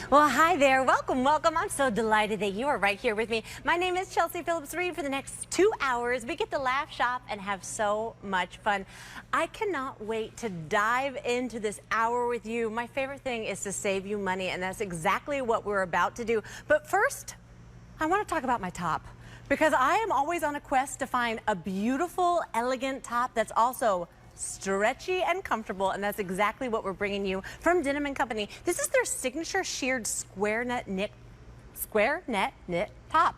Well, hi there. Welcome, welcome. I'm so delighted that you are right here with me. My name is Chelsea Phillips Reid. For the next 2 hours, we get to laugh, shop, and have so much fun. I cannot wait to dive into this hour with you. My favorite thing is to save you money, and that's exactly what we're about to do. But first, I want to talk about my top, because I am always on a quest to find a beautiful, elegant top that's also stretchy and comfortable, and that's exactly what we're bringing you from Denim & Company. This is their signature sheared square net knit top.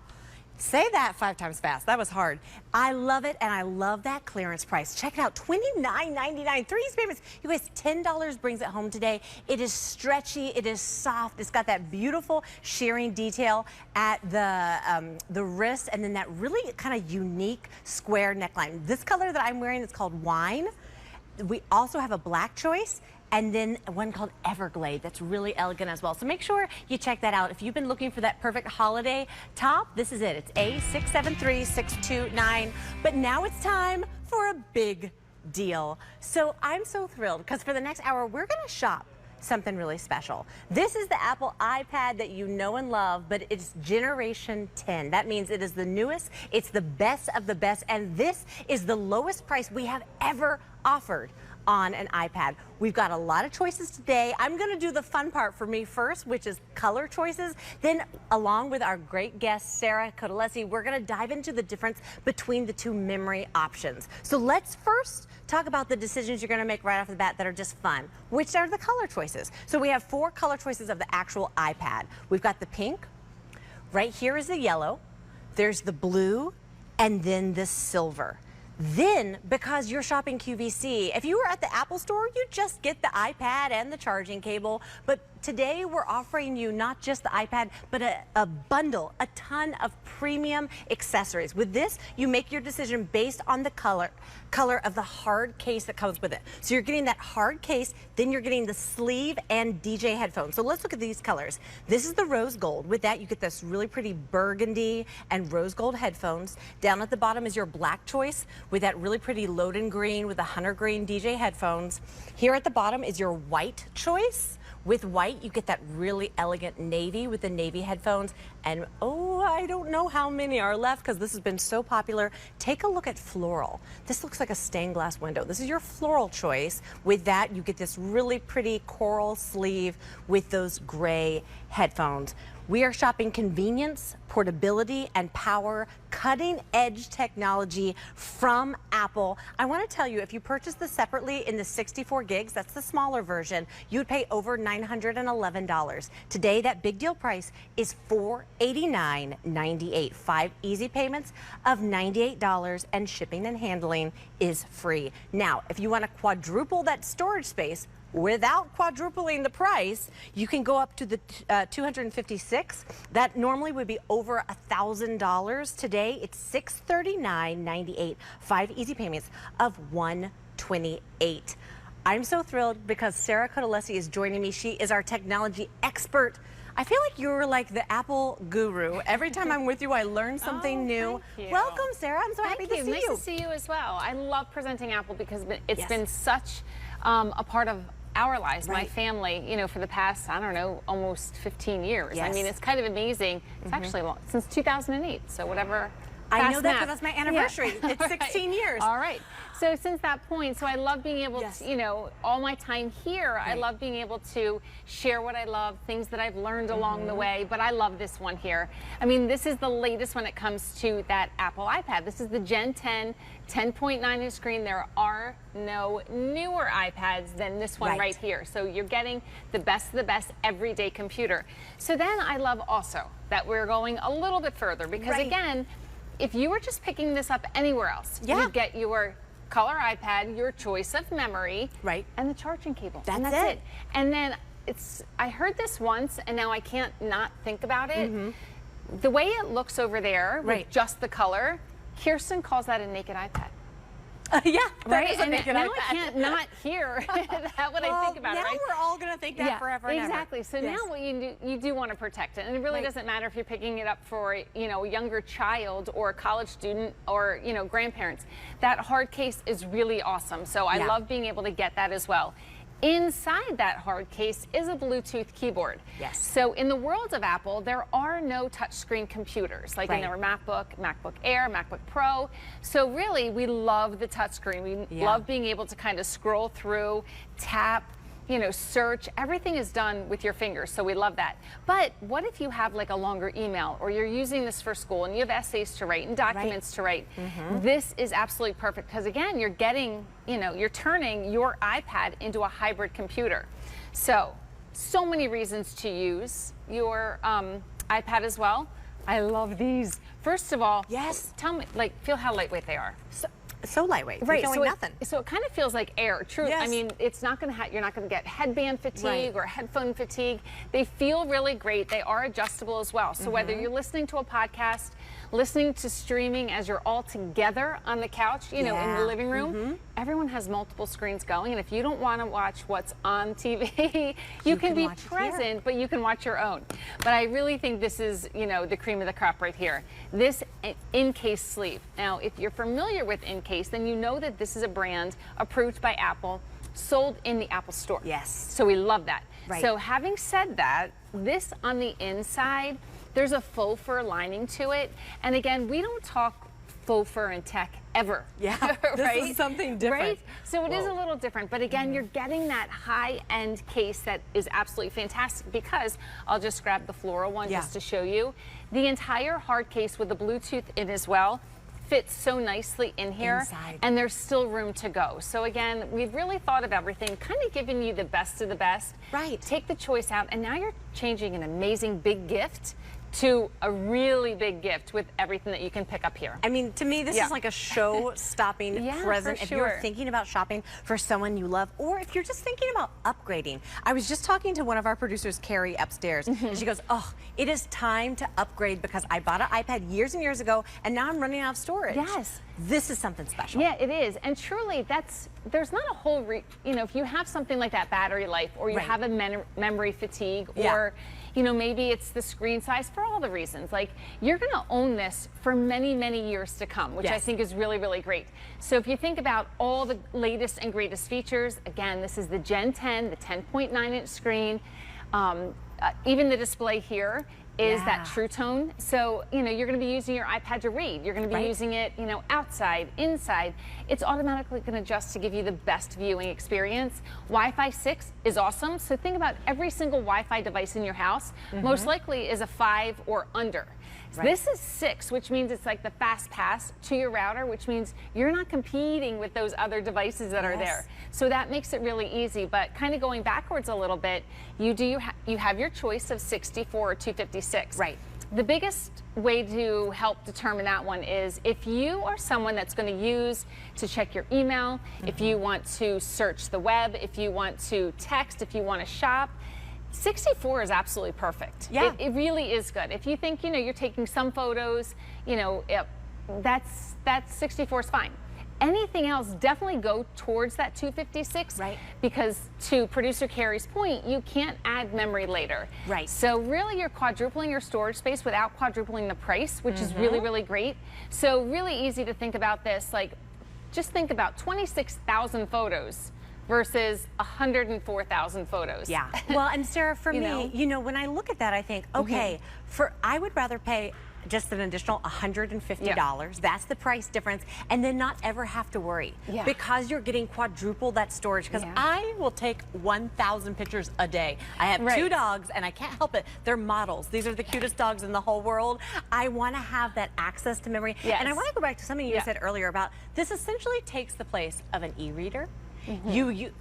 Say that 5 times fast. That was hard. I love it, and I love that clearance price. Check it out, $29.99. 3 easy payments. You guys, $10 brings it home today. It is stretchy. It is soft. It's got that beautiful shearing detail at the wrist, and then that really kind of unique square neckline. This color that I'm wearing is called Wine. We also have a black choice, and then one called Everglade that's really elegant as well. So make sure you check that out. If you've been looking for that perfect holiday top, this is it. It's A673629. But now it's time for a big deal. So I'm so thrilled because for the next hour, we're going to shop something really special. This is the Apple iPad that you know and love, but it's generation 10. That means it is the newest, it's the best of the best, and this is the lowest price we have ever offered on an iPad. We've got a lot of choices today. I'm going to do the fun part for me first, which is color choices. Then, along with our great guest, Sarah Cotellesse, we're going to dive into the difference between the 2 memory options. So let's first talk about the decisions you're going to make right off the bat that are just fun, which are the color choices. So we have 4 color choices of the actual iPad. We've got the pink. Right here is the yellow. There's the blue, and then the silver. Then, because you're shopping QVC, if you were at the Apple store, you just get the iPad and the charging cable. But today, we're offering you not just the iPad, but a bundle, a ton of premium accessories. With this, you make your decision based on the color of the hard case that comes with it. So you're getting that hard case, then you're getting the sleeve and DJ headphones. So let's look at these colors. This is the rose gold. With that, you get this really pretty burgundy and rose gold headphones. Down at the bottom is your black choice with that really pretty Loden green with the hunter green DJ headphones. Here at the bottom is your white choice. With white, you get that really elegant navy with the navy headphones. And oh, I don't know how many are left because this has been so popular. Take a look at floral. This looks like a stained glass window. This is your floral choice. With that, you get this really pretty coral sleeve with those gray headphones. We are shopping convenience, portability, and power, cutting-edge technology from Apple. I want to tell you, if you purchase this separately in the 64 gigs, that's the smaller version, you would pay over $911. Today, that big deal price is $489.98. 5 easy payments of $98, and shipping and handling is free. Now, if you want to quadruple that storage space, without quadrupling the price, you can go up to the 256. That normally would be over $1,000. Today, it's $639.98. 5 easy payments of $128. I'm so thrilled because Sarah Cotellesse is joining me. She is our technology expert. I feel like you're like the Apple guru. Every time I'm with you, I learn something new. Thank you. Welcome, Sarah. I'm so happy to see you. Nice to see you as well. I love presenting Apple because it's been such a part of our lives, my family, you know, for the past, I don't know, almost 15 years. I mean, it's kind of amazing. It's actually long, since 2008, so whatever. I know that because that's my anniversary. Yeah. It's 16 years. All right. So since that point, so I love being able to, you know, all my time here, I love being able to share what I love, things that I've learned along the way, but I love this one here. I mean, this is the latest when it comes to that Apple iPad. This is the Gen 10, 10.9-inch screen. There are no newer iPads than this one right here. So you're getting the best of the best everyday computer. So then I love also that we're going a little bit further because again, if you were just picking this up anywhere else, you'd get your color iPad, your choice of memory, and the charging cable. That's it. And then I heard this once, and now I can't not think about it. The way it looks over there with just the color, Kirsten calls that a naked iPad. Yeah, right. And now I can't not hear that when I think about it. Now we're all going to think that forever and exactly. ever. So now what you do want to protect it, and it really doesn't matter if you're picking it up for a younger child or a college student or grandparents. That hard case is really awesome. So I love being able to get that as well. Inside that hard case is a Bluetooth keyboard. Yes. So in the world of Apple, there are no touchscreen computers like in our MacBook, MacBook Air, MacBook Pro. So really, we love the touchscreen. We love being able to kind of scroll through, tap, you know, search. Everything is done with your fingers, so we love that. But what if you have like a longer email, or you're using this for school and you have essays to write and documents to write? This is absolutely perfect because again, you're getting, you know, you're turning your iPad into a hybrid computer. So many reasons to use your iPad as well. I love these. First of all, tell me, like, feel how lightweight they are. So lightweight, right? So nothing. So it kind of feels like air. True. I mean, it's not going to you're not going to get headband fatigue or headphone fatigue. They feel really great. They are adjustable as well. So whether you're listening to a podcast, listening to streaming as you're all together on the couch, you know, in the living room, everyone has multiple screens going. And if you don't want to watch what's on TV, you can be present, but you can watch your own. But I really think this is, you know, the cream of the crop right here. This in-case sleeve. Now, if you're familiar with in-case, then you know that this is a brand approved by Apple, sold in the Apple Store. Yes. So we love that. So having said that, this on the inside, there's a faux fur lining to it. And again, we don't talk faux fur in tech ever. This is something different. Right? So it is a little different, but again, you're getting that high-end case that is absolutely fantastic because I'll just grab the floral one just to show you. The entire hard case with the Bluetooth in as well fits so nicely in here, and there's still room to go. So again, we've really thought of everything, kind of giving you the best of the best. Take the choice out, and now you're changing an amazing big gift to a really big gift with everything that you can pick up here. I mean, to me, this is like a show-stopping present. If you're thinking about shopping for someone you love, or if you're just thinking about upgrading. I was just talking to one of our producers, Carrie, upstairs, and she goes, oh, it is time to upgrade because I bought an iPad years and years ago, and now I'm running out of storage. This is something special. Yeah, it is. And truly, there's not a whole, you know, if you have something like that battery life, or you have a memory fatigue, or, you know, maybe it's the screen size, for all the reasons. Like, you're going to own this for many, many years to come, which I think is really, really great. So if you think about all the latest and greatest features, again, this is the Gen 10, the 10.9-inch screen. Even the display here is that True Tone. So, you know, you're going to be using your iPad to read. You're going to be using it, you know, outside, inside. It's automatically going to adjust to give you the best viewing experience. Wi-Fi 6 is awesome. So think about every single Wi-Fi device in your house, most likely is a 5 or under. This is 6, which means it's like the fast pass to your router, which means you're not competing with those other devices that are there. So that makes it really easy. But kind of going backwards a little bit, you have your choice of 64 or 256. The biggest way to help determine that one is if you are someone that's going to use to check your email, if you want to search the web, if you want to text, if you want to shop, 64 is absolutely perfect. It really is good. If you think, you know, you're taking some photos, you know, that's 64 is fine. Anything else, definitely go towards that 256, because to producer Carrie's point, you can't add memory later. So really you're quadrupling your storage space without quadrupling the price, which is really, really great. So really easy to think about this, like just think about 26,000 photos versus 104,000 photos. Well, and Sarah, for me, you know, when I look at that, I think, okay, I would rather pay just an additional $150. That's the price difference, and then not ever have to worry because you're getting quadruple that storage. Because I will take 1,000 pictures a day. I have 2 dogs, and I can't help it. They're models. These are the cutest dogs in the whole world. I want to have that access to memory. And I want to go back to something you said earlier about this essentially takes the place of an e-reader.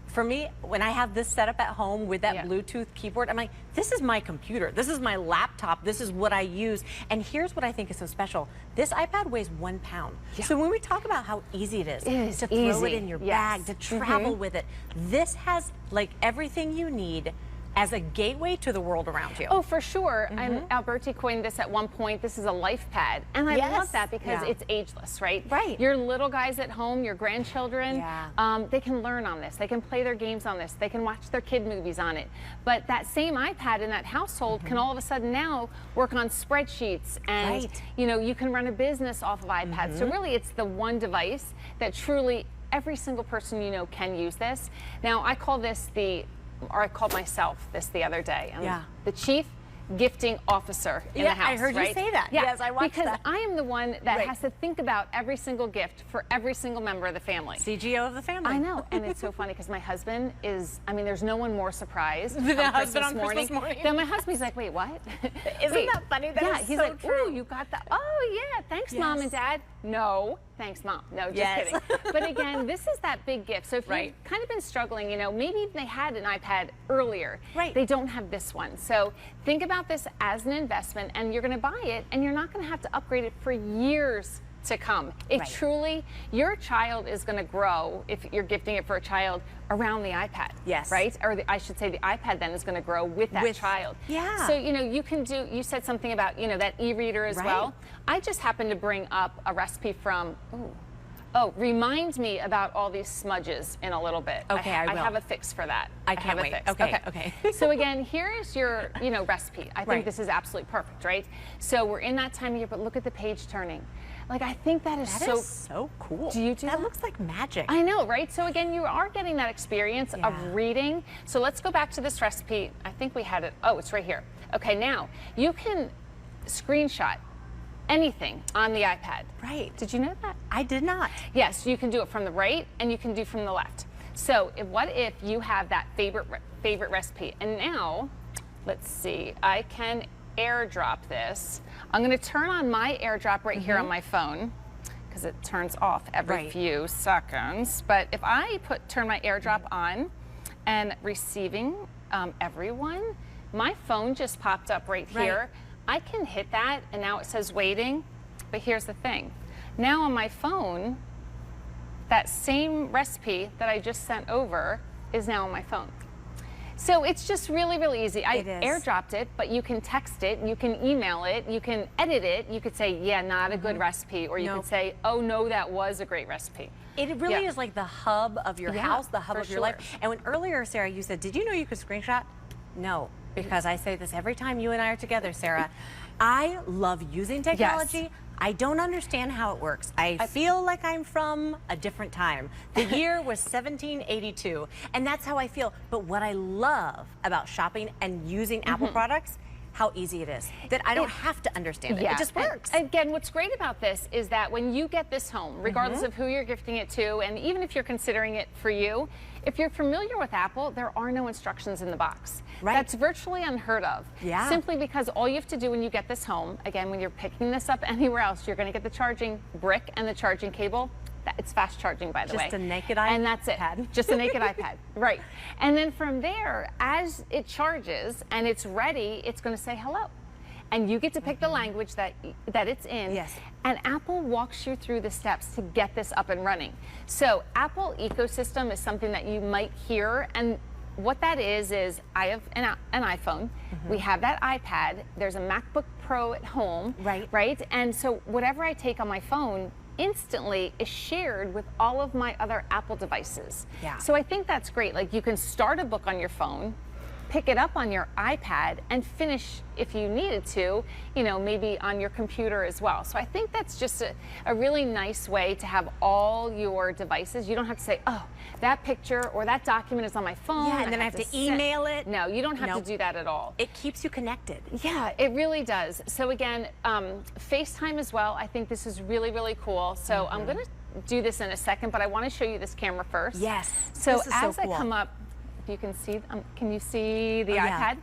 For me, when I have this set up at home with that Bluetooth keyboard, I'm like, this is my computer. This is my laptop. This is what I use. And here's what I think is so special. This iPad weighs 1 pound. So when we talk about how easy it is to throw it in your bag, to travel with it, this has like everything you need as a gateway to the world around you. Oh, for sure. And Alberti coined this at one point. This is a life pad. And I love that because it's ageless, right? Your little guys at home, your grandchildren, they can learn on this. They can play their games on this. They can watch their kid movies on it. But that same iPad in that household can all of a sudden now work on spreadsheets. And, you know, you can run a business off of iPad. So really, it's the one device that truly every single person you know can use this. Now, I call this I called myself this the other day. I'm the chief gifting officer in the house. I heard you say that. Yeah, yes, I watched because that. I am the one that has to think about every single gift for every single member of the family. CGO of the family. I know, and it's so funny because my husband is, I mean, there's no one more surprised than on Christmas morning. Then my husband's like, wait, what? Isn't that funny? That is he's so like, true. ooh, you got that. Oh, yeah, thanks, Mom and Dad. No, thanks, Mom. No, just kidding. But again, this is that big gift. So if you've kind of been struggling, you know, maybe they had an iPad earlier. They don't have this one. So think about this as an investment, and you're going to buy it, and you're not going to have to upgrade it for years to come. It truly, your child is going to grow, if you're gifting it for a child, around the iPad. Right? Or I should say the iPad then is going to grow with that child. So, you know, you can do, you said something about, you know, that e-reader as well. I just happened to bring up a recipe from, remind me about all these smudges in a little bit. Okay, I will. I have a fix for that. I can't wait. Okay. So again, here is your, you know, recipe. I think this is absolutely perfect, right? So we're in that time of year, but look at the page turning. Like, I think that is so cool. Do you do that? That looks like magic. I know, right? So again, you are getting that experience of reading. So let's go back to this recipe. I think we had it. Oh, it's right here. Okay, now you can screenshot anything on the iPad. Did you know that? I did not. Yes, you can do it from the right and you can do from the left. So what if you have that favorite recipe? And now, let's see, I can airdrop this. I'm going to turn on my airdrop right here on my phone because it turns off every few seconds. But if I turn my airdrop on and receiving everyone, my phone just popped up right here. I can hit that and now it says waiting. But here's the thing. Now on my phone, that same recipe that I just sent over is now on my phone. So it's just really, really easy. I airdropped it, but you can text it, you can email it, you can edit it. You could say, yeah, not a good recipe, or you could say, oh no, that was a great recipe. It really is like the hub of your house, the hub of your life. And when earlier, Sarah, you said, did you know you could screenshot? No, because I say this every time you and I are together, Sarah. I love using technology. I don't understand how it works. I feel like I'm from a different time. The year was 1782, and that's how I feel. But what I love about shopping and using Apple products, how easy it is. That I don't have to understand it. It just works. And again, what's great about this is that when you get this home, regardless of who you're gifting it to, and even if you're considering it for you, if you're familiar with Apple, there are no instructions in the box. That's virtually unheard of. Simply because all you have to do when you get this home, again, when you're picking this up anywhere else, you're going to get the charging brick and the charging cable. It's fast charging, by the way. Just a naked iPad. And that's it. Just a naked iPad. Right. And then from there, as it charges and it's ready, it's going to say hello. And you get to pick the language that it's in. And Apple walks you through the steps to get this up and running. So Apple ecosystem is something that you might hear, and what that is I have an iPhone, we have that iPad, there's a MacBook Pro at home, right? And so whatever I take on my phone instantly is shared with all of my other Apple devices. So I think that's great. Like, you can start a book on your phone, pick it up on your iPad, and finish, if you needed to, you know, maybe on your computer as well. So I think that's just a really nice way to have all your devices. You don't have to say, oh, that picture or that document is on my phone. And then I have to email it. No, you don't have to do that at all. It keeps you connected. Yeah, it really does. So again, FaceTime as well. I think this is really, really cool. So I'm going to do this in a second, but I want to show you this camera first. So as I come up, you can see, can you see the iPad?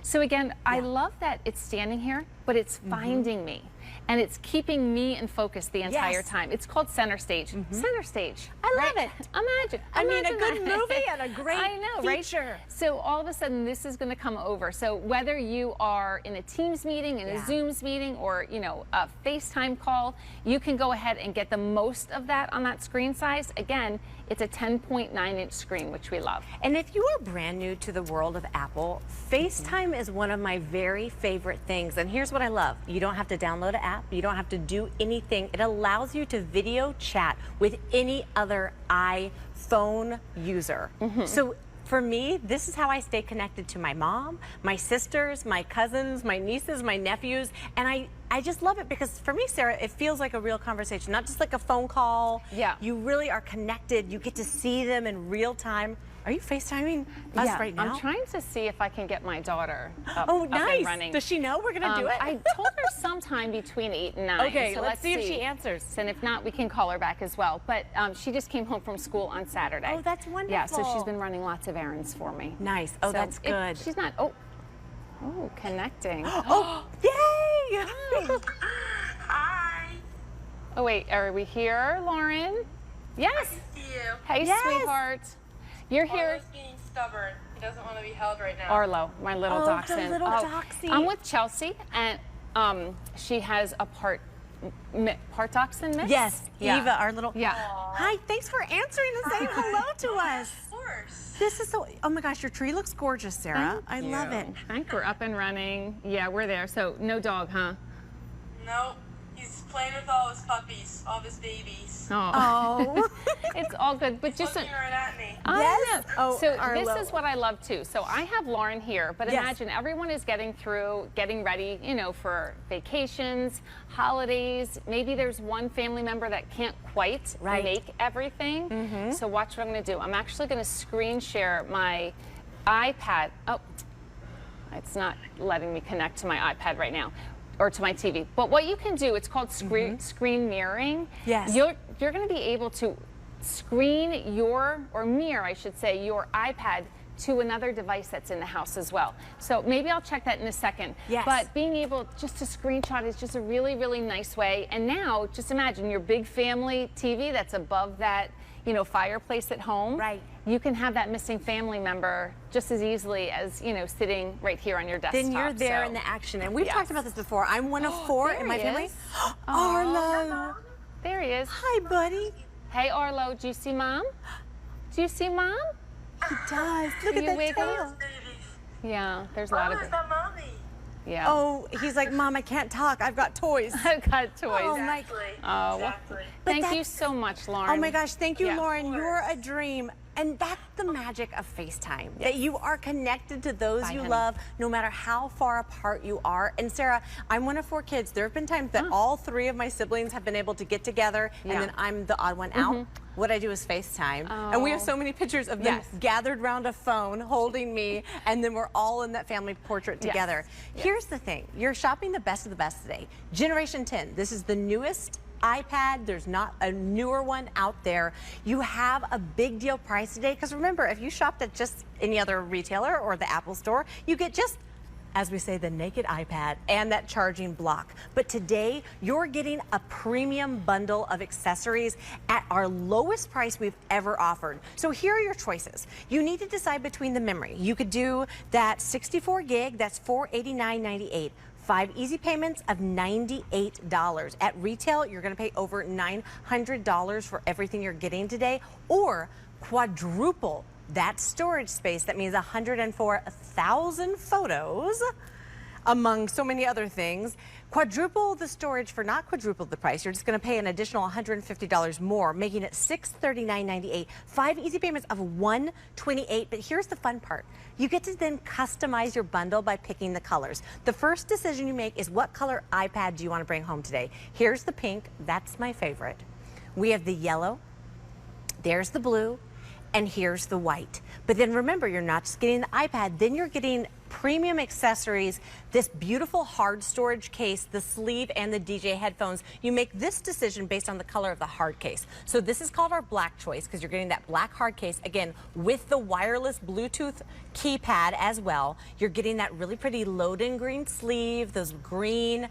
So again, I love that it's standing here, but it's finding me. And it's keeping me in focus the entire time. It's called Center Stage. Center Stage. I love it. Imagine. I mean, a good movie and a great feature. Right? So all of a sudden, this is going to come over. So whether you are in a Teams meeting, in a Zooms meeting, or, you know, a FaceTime call, you can go ahead and get the most of that on that screen size. Again, it's a 10.9-inch screen, which we love. And if you are brand new to the world of Apple, FaceTime is one of my very favorite things. And here's what I love. You don't have to download an app. You don't have to do anything. It allows you to video chat with any other iPhone user. So for me, this is how I stay connected to my mom, my sisters, my cousins, my nieces, my nephews, and I I just love it because for me, Sarah, it feels like a real conversation, not just like a phone call. Yeah. You really are connected. You get to see them in real time. Are you FaceTiming us right now? I'm trying to see if I can get my daughter up, oh, up nice. and running. Does she know we're going to do it? I told her sometime between 8 and 9. Okay, so let's see if she answers. And if not, we can call her back as well. But she just came home from school on Saturday. Oh, that's wonderful. Yeah, so she's been running lots of errands for me. Nice. Oh, so that's good. She's not, oh, connecting. Oh, yay! Hi. Oh, wait, are we here, Lauren? Yes. I can see you. Hey, Yes. sweetheart. You're here. Arlo's being stubborn. He doesn't want to be held right now. Arlo, my little Oh, dachshund. the little doxie. I'm with Chelsea, and she has a part dachshund mix. Yes, Yeah. Eva, our little. Yeah. Hi, thanks for answering and saying hello to us. Of course. This is so. Oh my gosh, your tree looks gorgeous, Sarah. I love it. I think we're up and running. Yeah, we're there. So no dog, huh? Nope. He's playing with all his puppies, all of his babies. Oh. It's all good, but just Looking right at me. I Yes. know. Oh, so Arlo. this is what I love too. So I have Lauren here, but Yes. imagine everyone is getting ready, you know, for vacations, holidays. Maybe there's one family member that can't quite Right. make everything. So watch what I'm going to do. I'm actually going to screen share my iPad. Oh, it's not letting me connect to my iPad right now. Or to my TV. But what you can do, it's called screen mirroring. Yes. You're going to be able to screen or mirror, I should say, your iPad to another device that's in the house as well. So maybe I'll check that in a second. Yes. But being able just to screenshot is just a really, really nice way. And now, just imagine your big family TV that's above that, you know, fireplace at home. Right. You can have that missing family member just as easily as, you know, sitting right here on your desktop. Then you're there So- in the action. And we've Yes. talked about this before. I'm one of 4 there in my he family. is. Arlo. There he is. Hi, buddy. Hey, Arlo, do you see Mom? Do you see Mom? He does. Look Are at you that wiggling? tail. Babies. Yeah, there's a lot Oh, of is that mommy? Yeah. Oh, he's like, Mom, I can't talk. I've got toys. I've got toys. Oh, my- Exactly. Oh, well, exactly. thank you that's- so much, Lauren. Oh my gosh, thank you, Yeah. Lauren. Of You're course. a dream. And that's the magic of FaceTime, that you are connected to those Bye, you honey. love, no matter how far apart you are. And Sarah, I'm one of 4 kids. There have been times that all 3 of my siblings have been able to get together, Yeah. and then I'm the odd one out. What I do is FaceTime. And we have so many pictures of them Yes. gathered around a phone, holding me, and then we're all in that family portrait Yes. together. Here's the thing. You're shopping the best of the best today. Generation 10. This is the newest iPad. There's not a newer one out there. You have a big deal price today, because remember, if you shopped at just any other retailer or the Apple store, you get just, as we say, the naked iPad and that charging block. But today, you're getting a premium bundle of accessories at our lowest price we've ever offered. So here are your choices. You need to decide between the memory. You could do that 64 gig, that's $489.98. 5 easy payments of $98. At retail, you're going to pay over $900 for everything you're getting today, or quadruple that storage space. That means 104,000 photos, among so many other things. Quadruple the storage for not quadruple the price. You're just going to pay an additional $150 more, making it $639.98. 5 easy payments of $128. But here's the fun part. You get to then customize your bundle by picking the colors. The first decision you make is, what color iPad do you want to bring home today? Here's the pink. That's my favorite. We have the yellow. There's the blue. And here's the white. But then remember, you're not just getting the iPad, then you're getting premium accessories, this beautiful hard storage case, the sleeve, and the DJ headphones. You make this decision based on the color of the hard case. So this is called our black choice, because you're getting that black hard case, again, with the wireless Bluetooth keypad as well. You're getting that really pretty load-in green sleeve, those green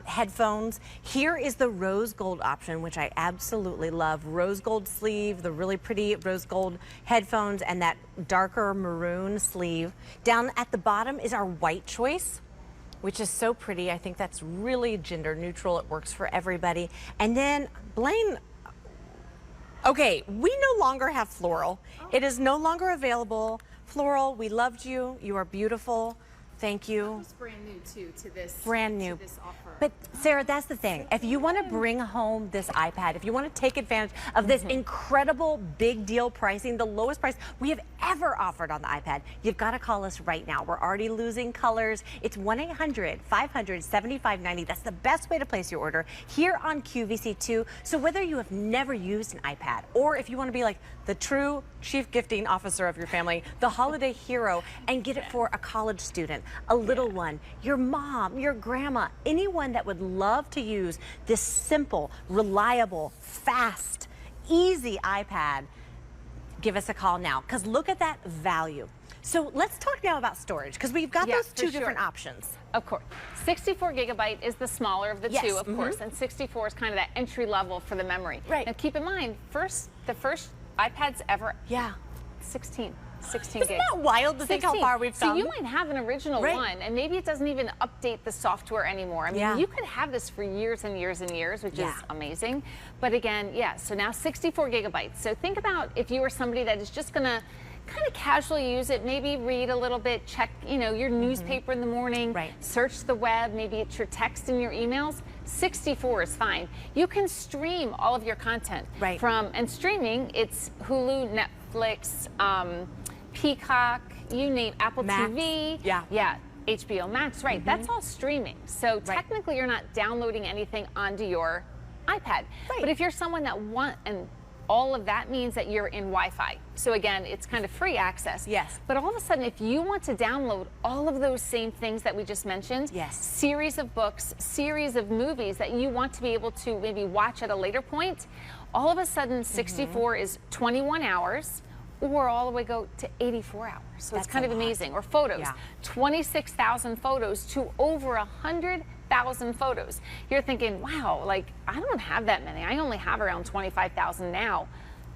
headphones. Here is the rose gold option, which I absolutely love. Rose gold sleeve, the really pretty rose gold headphones, and that darker maroon sleeve. Down at the bottom is our white choice, which is so pretty. I think that's really gender neutral. It works for everybody. And then Blaine, okay, we no longer have floral. It is no longer available. Floral, we loved you. You are beautiful. thank you. It's brand new too to this. Brand new. To this offer. But Sarah, that's the thing. If you want to bring home this iPad, if you want to take advantage of this incredible big deal pricing, the lowest price we have ever offered on the iPad, you've got to call us right now. We're already losing colors. It's 1-800-500-7590. That's the best way to place your order here on QVC2. So whether you have never used an iPad, or if you want to be like the true chief gifting officer of your family, the holiday hero, and get it for a college student, a little one, your mom, your grandma, anyone that would love to use this simple, reliable, fast, easy iPad, give us a call now, because look at that value. So let's talk now about storage, because we've got those two different options. Of course. 64 gigabyte is the smaller of the two, of course, and 64 is kind of that entry level for the memory. Right. Now keep in mind, the first iPads ever, 16 Isn't gigs. that wild to think how far we've come? So you might have an original one, and maybe it doesn't even update the software anymore. I mean, you could have this for years and years and years, which is amazing. But again, so now 64 gigabytes. So think about if you were somebody that is just going to kind of casually use it, maybe read a little bit, check, your newspaper in the morning, search the web, maybe it's your text and your emails. 64 is fine. You can stream all of your content and streaming, it's Hulu, Netflix, Peacock, you name Apple TV, HBO Max, that's all streaming. So technically you're not downloading anything onto your iPad. But if you're someone that and all of that means that you're in Wi-Fi. So again, it's kind of free access. But all of a sudden, if you want to download all of those same things that we just mentioned, series of books, series of movies that you want to be able to maybe watch at a later point, all of a sudden 64 is 21 hours, or all the way go to 84 hours. So it's kind of amazing. Or photos, 26,000 photos to over 100,000 photos. You're thinking, wow, like I don't have that many. I only have around 25,000 now.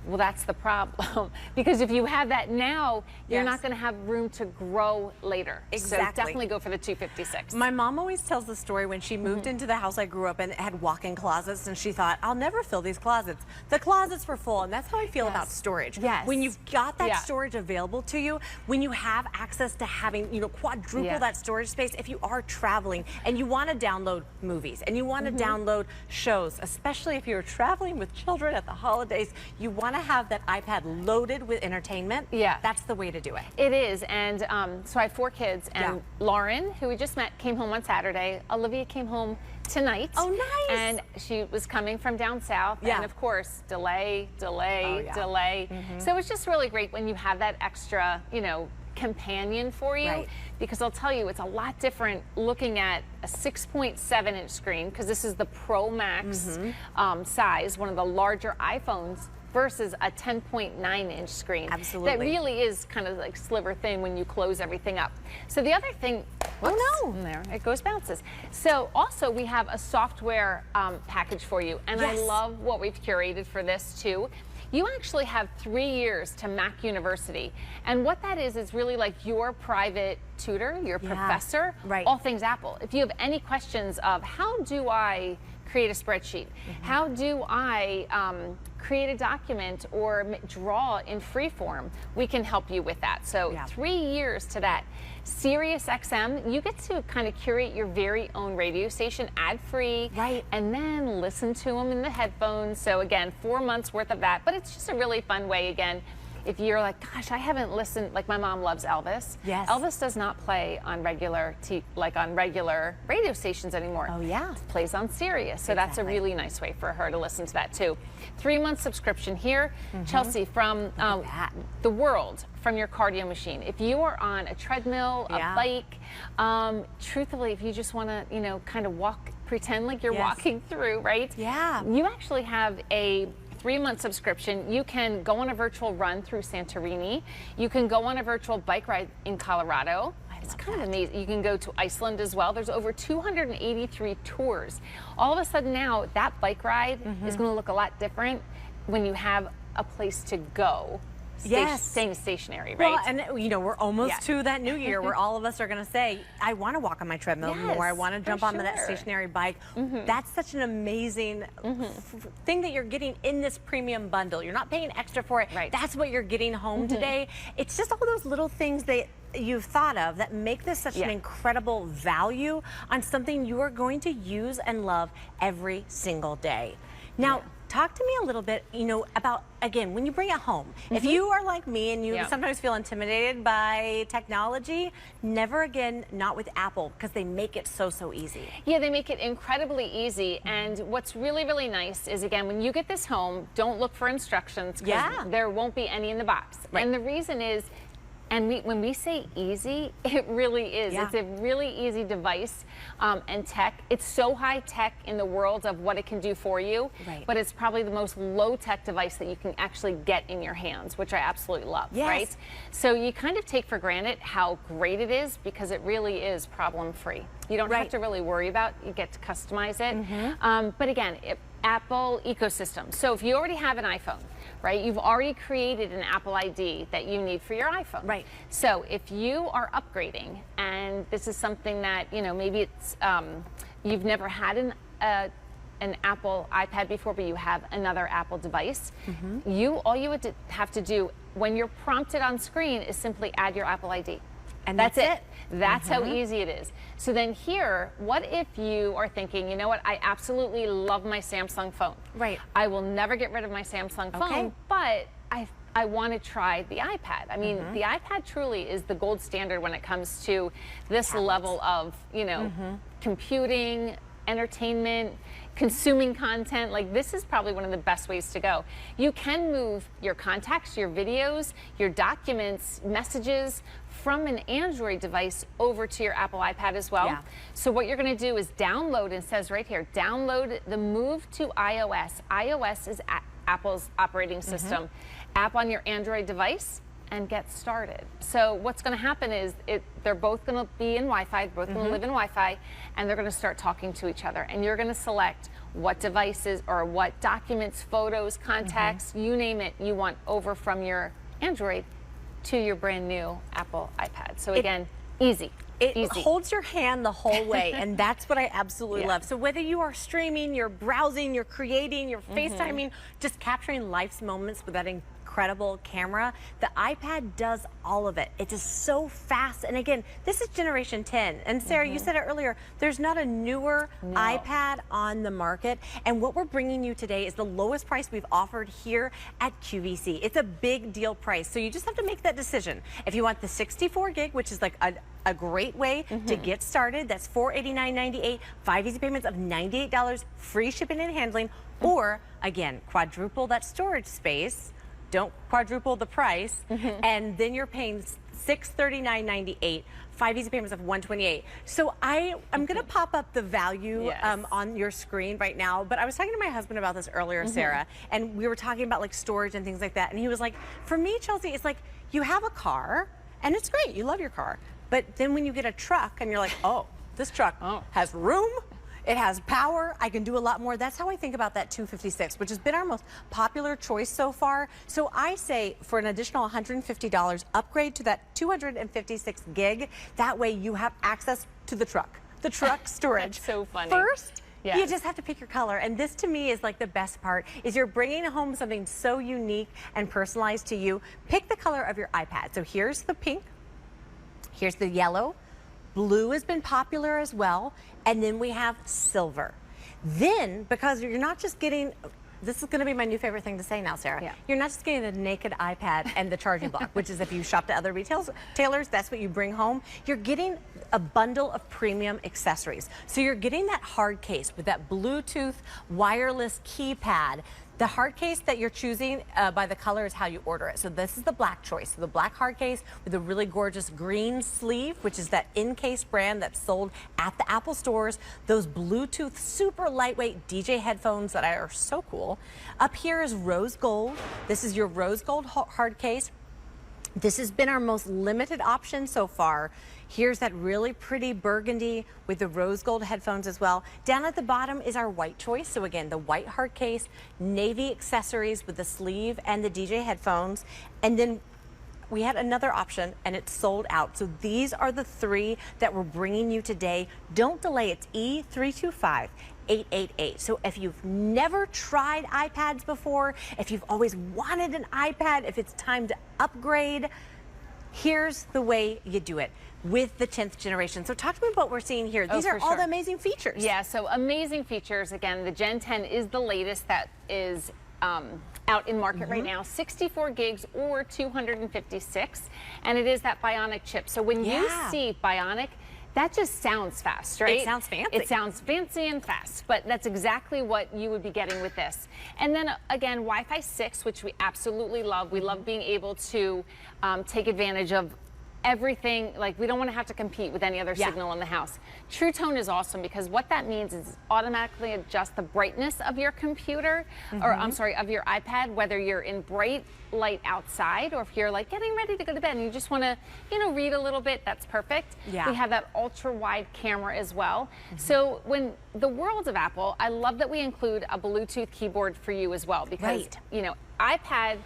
Well, that's the problem. Because if you have that now, you're not going to have room to grow later. So definitely go for the 256. My mom always tells the story when she moved into the house I grew up in, it had walk-in closets, and she thought, I'll never fill these closets. The closets were full, and that's how I feel about storage. When you've got that storage available to you, when you have access to having, quadruple that storage space, if you are traveling and you want to download movies and you want to download shows, especially if you're traveling with children at the holidays, you want to have that iPad loaded with entertainment. That's the way to do it. It is, and so I have 4 kids, and Lauren, who we just met, came home on Saturday. Olivia came home tonight. Oh, nice. And she was coming from down south, and of course, delay. So it's just really great when you have that extra, companion for you, because I'll tell you, it's a lot different looking at a 6.7-inch screen, because this is the Pro Max size, one of the larger iPhones, versus a 10.9-inch screen. That really is kind of like sliver thin when you close everything up. So the other thing, there it goes, bounces. So also we have a software package for you, and I love what we've curated for this too. You actually have 3 years to Mac University, and what that is really like your private tutor, your professor, all things Apple. If you have any questions of how do I create a spreadsheet, how do I create a document or draw in freeform, we can help you with that. So 3 years to that. Sirius XM, you get to kind of curate your very own radio station ad-free, and then listen to them in the headphones. So again, 4 months worth of that, but it's just a really fun way. Again, if you're like, gosh, I haven't listened, like my mom loves Elvis. Elvis does not play on regular radio stations anymore. It plays on Sirius. So that's a really nice way for her to listen to that too. 3-month subscription here. Chelsea, from the world, from your cardio machine. If you are on a treadmill, a bike, truthfully, if you just want to, kind of walk, pretend like you're walking through, you actually have a 3-month subscription. You can go on a virtual run through Santorini. You can go on a virtual bike ride in Colorado. It's kind of amazing. You can go to Iceland as well. There's over 283 tours. All of a sudden now, that bike ride is going to look a lot different when you have a place to go staying stationary, right? Well, and you know, we're almost to that new year where all of us are going to say, I want to walk on my treadmill more. I want to jump on that stationary bike. That's such an amazing thing that you're getting in this premium bundle. You're not paying extra for it. Right. That's what you're getting home today. It's just all those little things that you've thought of that make this such an incredible value on something you are going to use and love every single day. Now, talk to me a little bit, you know, about, again, when you bring it home. If you are like me and you sometimes feel intimidated by technology, never again, not with Apple, because they make it so easy. Yeah, they make it incredibly easy. And what's really, really nice is, again, when you get this home, don't look for instructions, because there won't be any in the box. And the reason is, and when we say easy, it really is. It's a really easy device and tech. It's so high tech in the world of what it can do for you, but it's probably the most low tech device that you can actually get in your hands, which I absolutely love, right? So you kind of take for granted how great it is, because it really is problem free. You don't have to really worry about, you get to customize it. But again, Apple ecosystem. So if you already have an iPhone, right, you've already created an Apple ID that you need for your iPhone. Right. So if you are upgrading, and this is something that, you know, maybe it's, you've never had an Apple iPad before, but you have another Apple device, all you would have to do when you're prompted on screen is simply add your Apple ID. And that's it. That's how easy it is. So then here, what if you are thinking, you know what, I absolutely love my Samsung phone. Right. I will never get rid of my Samsung phone, but I want to try the iPad. I mean, the iPad truly is the gold standard when it comes to this level of, you know, computing, entertainment, consuming content. Like, this is probably one of the best ways to go. You can move your contacts, your videos, your documents, messages from an Android device over to your Apple iPad as well. So what you're going to do is download, it says right here, download the Move to iOS. iOS is Apple's operating system. App on your Android device and get started. So what's going to happen is they're both going to be in Wi-Fi, both going to live in Wi-Fi, and they're going to start talking to each other. And you're going to select what devices or what documents, photos, contacts, you name it, you want over from your Android to your brand new Apple iPad. So again, easy. It holds your hand the whole way, and that's what I absolutely love. So whether you are streaming, you're browsing, you're creating, you're FaceTiming, just capturing life's moments with that incredible camera, the iPad does all of it. It is so fast. And again, this is generation 10. And Sarah, you said it earlier, there's not a newer iPad on the market. And what we're bringing you today is the lowest price we've offered here at QVC. It's a big deal price. So you just have to make that decision. If you want the 64 gig, which is like a great way to get started, that's $489.98, 5 easy payments of $98, free shipping and handling, or again, quadruple that storage space, don't quadruple the price, and then you're paying $639.98, 5 easy payments of $128. So I'm going to pop up the value on your screen right now, but I was talking to my husband about this earlier, Sarah, and we were talking about like storage and things like that, and he was like, for me, Chelsea, it's like you have a car, and it's great, you love your car, but then when you get a truck and you're like, oh, this truck has room, it has power, I can do a lot more. That's how I think about that 256, which has been our most popular choice so far. So I say for an additional $150, upgrade to that 256 gig. That way you have access to the truck storage. That's so funny. First, you just have to pick your color. And this to me is like the best part, is you're bringing home something so unique and personalized to you. Pick the color of your iPad. So here's the pink, here's the yellow, blue has been popular as well, and then we have silver. Then, because you're not just getting, this is going to be my new favorite thing to say now, Sarah. You're not just getting a naked iPad and the charging block, which is if you shop at other retailers, that's what you bring home. You're getting a bundle of premium accessories. So you're getting that hard case with that Bluetooth wireless keypad. The hard case that you're choosing by the color is how you order it. So this is the black choice. So the black hard case with a really gorgeous green sleeve, which is that in-case brand that's sold at the Apple stores. Those Bluetooth super lightweight DJ headphones that are so cool. Up here is rose gold. This is your rose gold hard case. This has been our most limited option so far. Here's that really pretty burgundy with the rose gold headphones as well. Down at the bottom is our white choice. So again, the white hard case, navy accessories with the sleeve and the DJ headphones. And then we had another option and it's sold out. So these are the 3 that we're bringing you today. Don't delay, it's E325-888. So if you've never tried iPads before, if you've always wanted an iPad, if it's time to upgrade, here's the way you do it with the 10th generation. So talk to me about what we're seeing here. These are all the amazing features. Yeah, so amazing features. Again, the Gen 10 is the latest that is out in market right now, 64 gigs or 256, and it is that Bionic chip. So when you see Bionic, that just sounds fast, right? It sounds fancy. It sounds fancy and fast, but that's exactly what you would be getting with this. And then again, Wi-Fi 6, which we absolutely love. We love being able to take advantage of everything. Like, we don't want to have to compete with any other signal in the house. True Tone is awesome because what that means is automatically adjust the brightness of your computer, or I'm sorry, of your iPad, whether you're in bright light outside or if you're like getting ready to go to bed and you just want to, you know, read a little bit, that's perfect. We have that ultra wide camera as well. So when the world of Apple, I love that we include a Bluetooth keyboard for you as well because, you know, iPad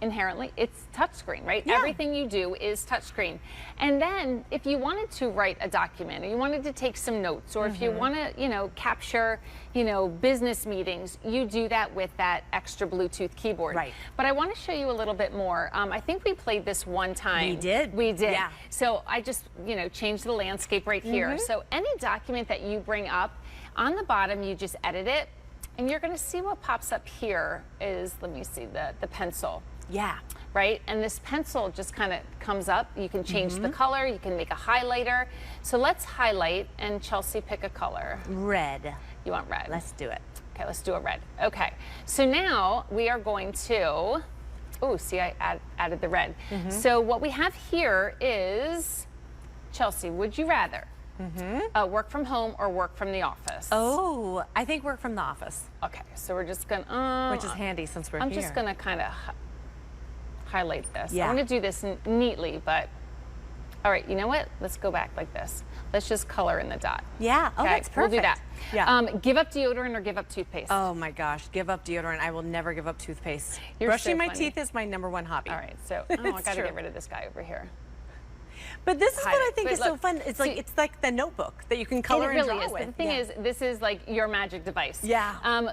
inherently, it's touchscreen, right? Everything you do is touchscreen. And then if you wanted to write a document or you wanted to take some notes or if you want to, you know, capture, you know, business meetings, you do that with that extra Bluetooth keyboard. But I want to show you a little bit more. I think we played this one time. We did. We did. So I just, you know, changed the landscape right here. So any document that you bring up, on the bottom, you just edit it. And you're going to see what pops up here is, let me see, the pencil. Right? And this pencil just kind of comes up. You can change the color. You can make a highlighter. So let's highlight, and Chelsea, pick a color. Red. You want red? Let's do it. Okay, let's do a red. Okay. So now we are going to, oh, see, I added the red. So what we have here is, Chelsea, would you rather work from home or work from the office? Oh, I think work from the office. Okay, so we're just going to... which is handy since we're here. I'm just going to kind of highlight this. I'm going to do this neatly, but all right, you know what? Let's go back like this. Let's just color in the dot. Oh, that's perfect. We'll do that. Give up deodorant or give up toothpaste? Oh my gosh, give up deodorant. I will never give up toothpaste. Brushing my teeth is my #1 hobby. All right, so I got to get rid of this guy over here. But this is what I think is so fun. It's like the notebook that you can color and draw with. But the thing is, this is like your magic device.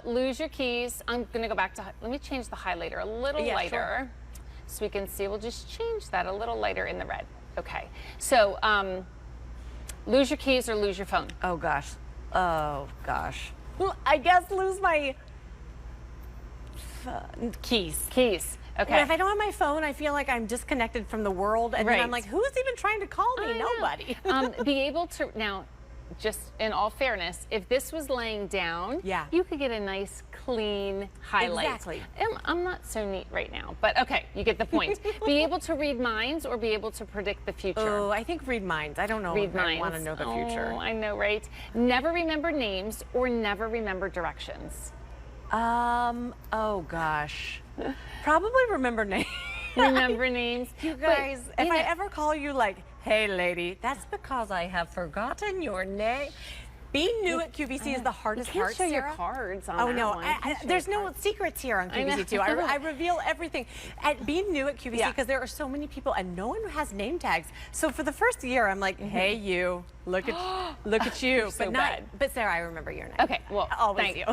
Lose your keys. I'm going to go back to, let me change the highlighter a little lighter. So we can see, we'll just change that a little lighter in the red. Okay, so lose your keys or lose your phone? Oh gosh. Well, I guess lose my keys. Okay. Well, if I don't have my phone, I feel like I'm disconnected from the world, and then I'm like, who's even trying to call me? Nobody. Be able to, now, just in all fairness, if this was laying down, you could get a nice clean highlight. Exactly. I'm not so neat right now, but okay, you get the point. Be able to read minds or be able to predict the future? Oh, I think read minds. I don't know if I want to know the future. Oh, I know, right? Never remember names or never remember directions? Oh gosh. Probably remember names. Remember names. You guys, if I ever call you like, hey lady, that's because I have forgotten your name. Being new at QVC is the hardest part, Sarah. You can't show your cards on Oh no, there's no secrets here on QVC2. I reveal everything. At being new at QVC, because there are so many people and no one has name tags. So for the first year, I'm like, hey you, look at you. But Sarah, I remember your name. Okay, well, always you.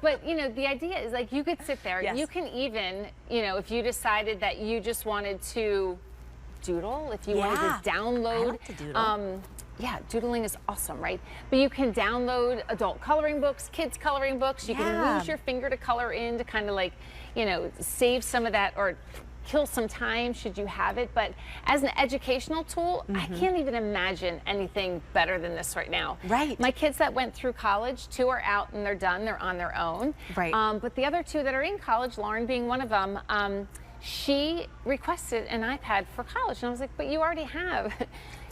But you know, the idea is like you could sit there. You can even, you know, if you decided that you just wanted to doodle, if you wanted to download. I like to doodle. Yeah, doodling is awesome, right? But you can download adult coloring books, kids coloring books. You can use your finger to color in to kind of like, you know, save some of that or kill some time should you have it. But as an educational tool, I can't even imagine anything better than this right now. Right. My kids that went through college, 2 are out and they're done. They're on their own. Right. But the other 2 that are in college, Lauren being one of them, she requested an iPad for college. And I was like, but you already have.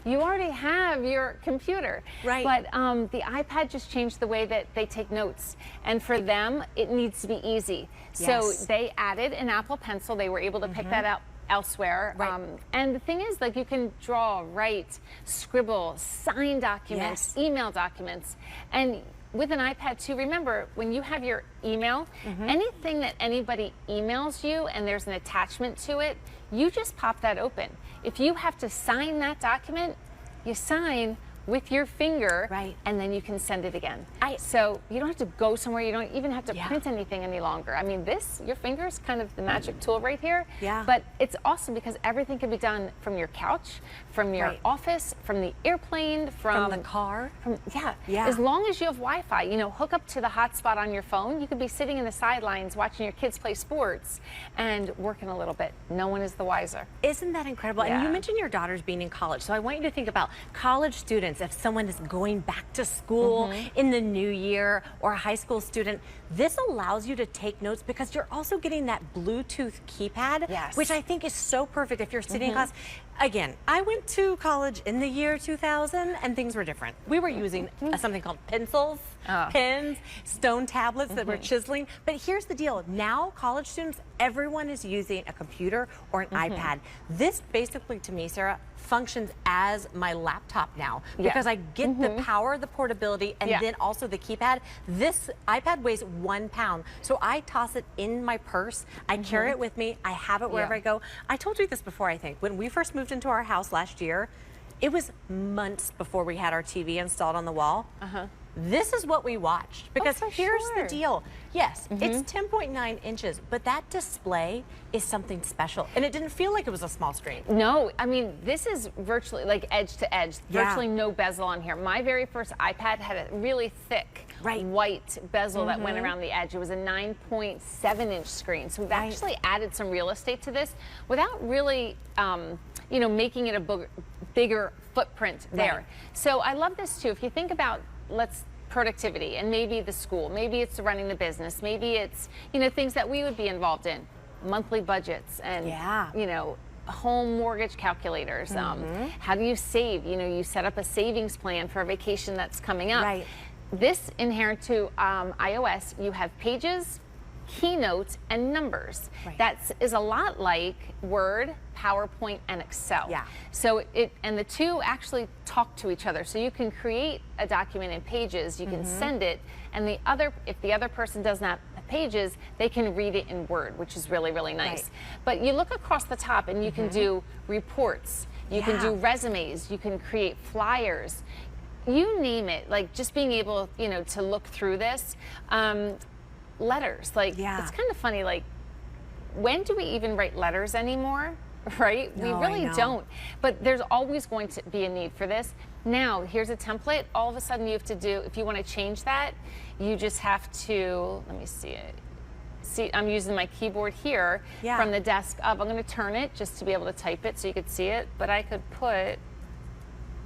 You already have your computer. Right. But the iPad just changed the way that they take notes. And for them, it needs to be easy. So they added an Apple Pencil. They were able to pick that elsewhere. Right. And the thing is, like, you can draw, write, scribble, sign documents, email documents. And with an iPad too, remember, when you have your email, anything that anybody emails you and there's an attachment to it, you just pop that open. If you have to sign that document, you sign with your finger, and then you can send it again. So you don't have to go somewhere, you don't even have to print anything any longer. I mean, your finger is kind of the magic tool right here. But it's awesome because everything can be done from your couch, from your office, from the airplane, from the car. As long as you have Wi-Fi, you know, hook up to the hotspot on your phone. You could be sitting in the sidelines watching your kids play sports and working a little bit. No one is the wiser. Isn't that incredible? And you mentioned your daughters being in college, so I want you to think about college students. If someone is going back to school in the new year, or a high school student, this allows you to take notes because you're also getting that Bluetooth keypad, which I think is so perfect if you're sitting in class. Again, I went to college in the year 2000 and things were different. We were using something called pencils, pens, stone tablets that were chiseling. But here's the deal. Now, college students, everyone is using a computer or an iPad. This basically, to me, Sarah, functions as my laptop now because I get the power, the portability, and then also the keypad. This iPad weighs 1 pound, so I toss it in my purse. I carry it with me. I have it wherever I go. I told you this before, I think. When we first moved into our house last year, it was months before we had our TV installed on the wall. This is what we watched because here's the deal. Yes, it's 10.9 inches, but that display is something special. And it didn't feel like it was a small screen. No, I mean, this is virtually like edge to edge, virtually no bezel on here. My very first iPad had a really thick white bezel that went around the edge. It was a 9.7 inch screen. So we've actually added some real estate to this without really, you know, making it a bigger footprint there. So I love this too. If you think about productivity and maybe the school, maybe it's running the business, maybe it's, you know, things that we would be involved in, monthly budgets and, you know, home mortgage calculators. How do you save? You know, you set up a savings plan for a vacation that's coming up. This inherent to iOS, you have pages, keynotes, and numbers. That is a lot like Word, PowerPoint, and Excel. So and the two actually talk to each other. So you can create a document in Pages, you can send it, and if the other person does not have Pages, they can read it in Word, which is really, really nice. But you look across the top and you can do reports, you can do resumes, you can create flyers, you name it. Like just being able, you know, to look through this. Letters, like it's kind of funny, like when do we even write letters anymore, right? We really don't, but there's always going to be a need for this. Now here's a template. All of a sudden you have to do, if you want to change that, you just have to, let me see it. See, I'm using my keyboard here from the desk up. I'm going to turn it just to be able to type it so you could see it, but I could put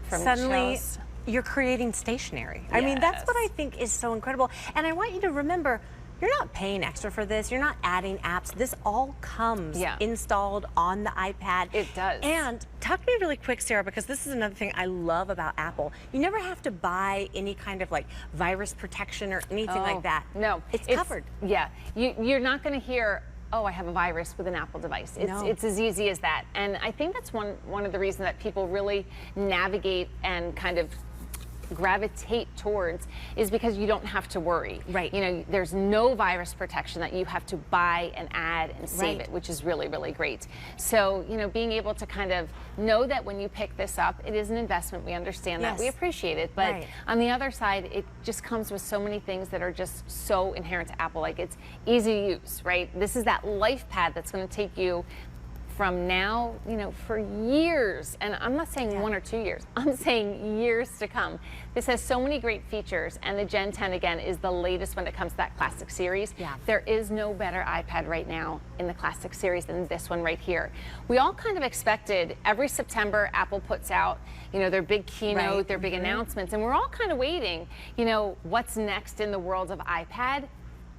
from suddenly you're creating stationery. I mean, that's what I think is so incredible. And I want you to remember, you're not paying extra for this. You're not adding apps. This all comes installed on the iPad. It does. And talk to me really quick, Sarah, because this is another thing I love about Apple. You never have to buy any kind of like virus protection or anything like that. No. It's covered. Yeah. You're not going to hear, oh, I have a virus with an Apple device. It's as easy as that. And I think that's one of the reasons that people really navigate and kind of gravitate towards is because you don't have to worry. You know, there's no virus protection that you have to buy and add and save it, which is really, really great. So, you know, being able to kind of know that when you pick this up, it is an investment. We understand that. We appreciate it. But on the other side, it just comes with so many things that are just so inherent to Apple. Like it's easy to use, right? This is that life pad that's going to take you from now, you know, for years, and I'm not saying 1 or 2 years, I'm saying years to come. This has so many great features, and the Gen 10, again, is the latest when it comes to that Classic series. There is no better iPad right now in the Classic series than this one right here. We all kind of expected every September, Apple puts out, you know, their big keynote, their big announcements, and we're all kind of waiting, you know, what's next in the world of iPad?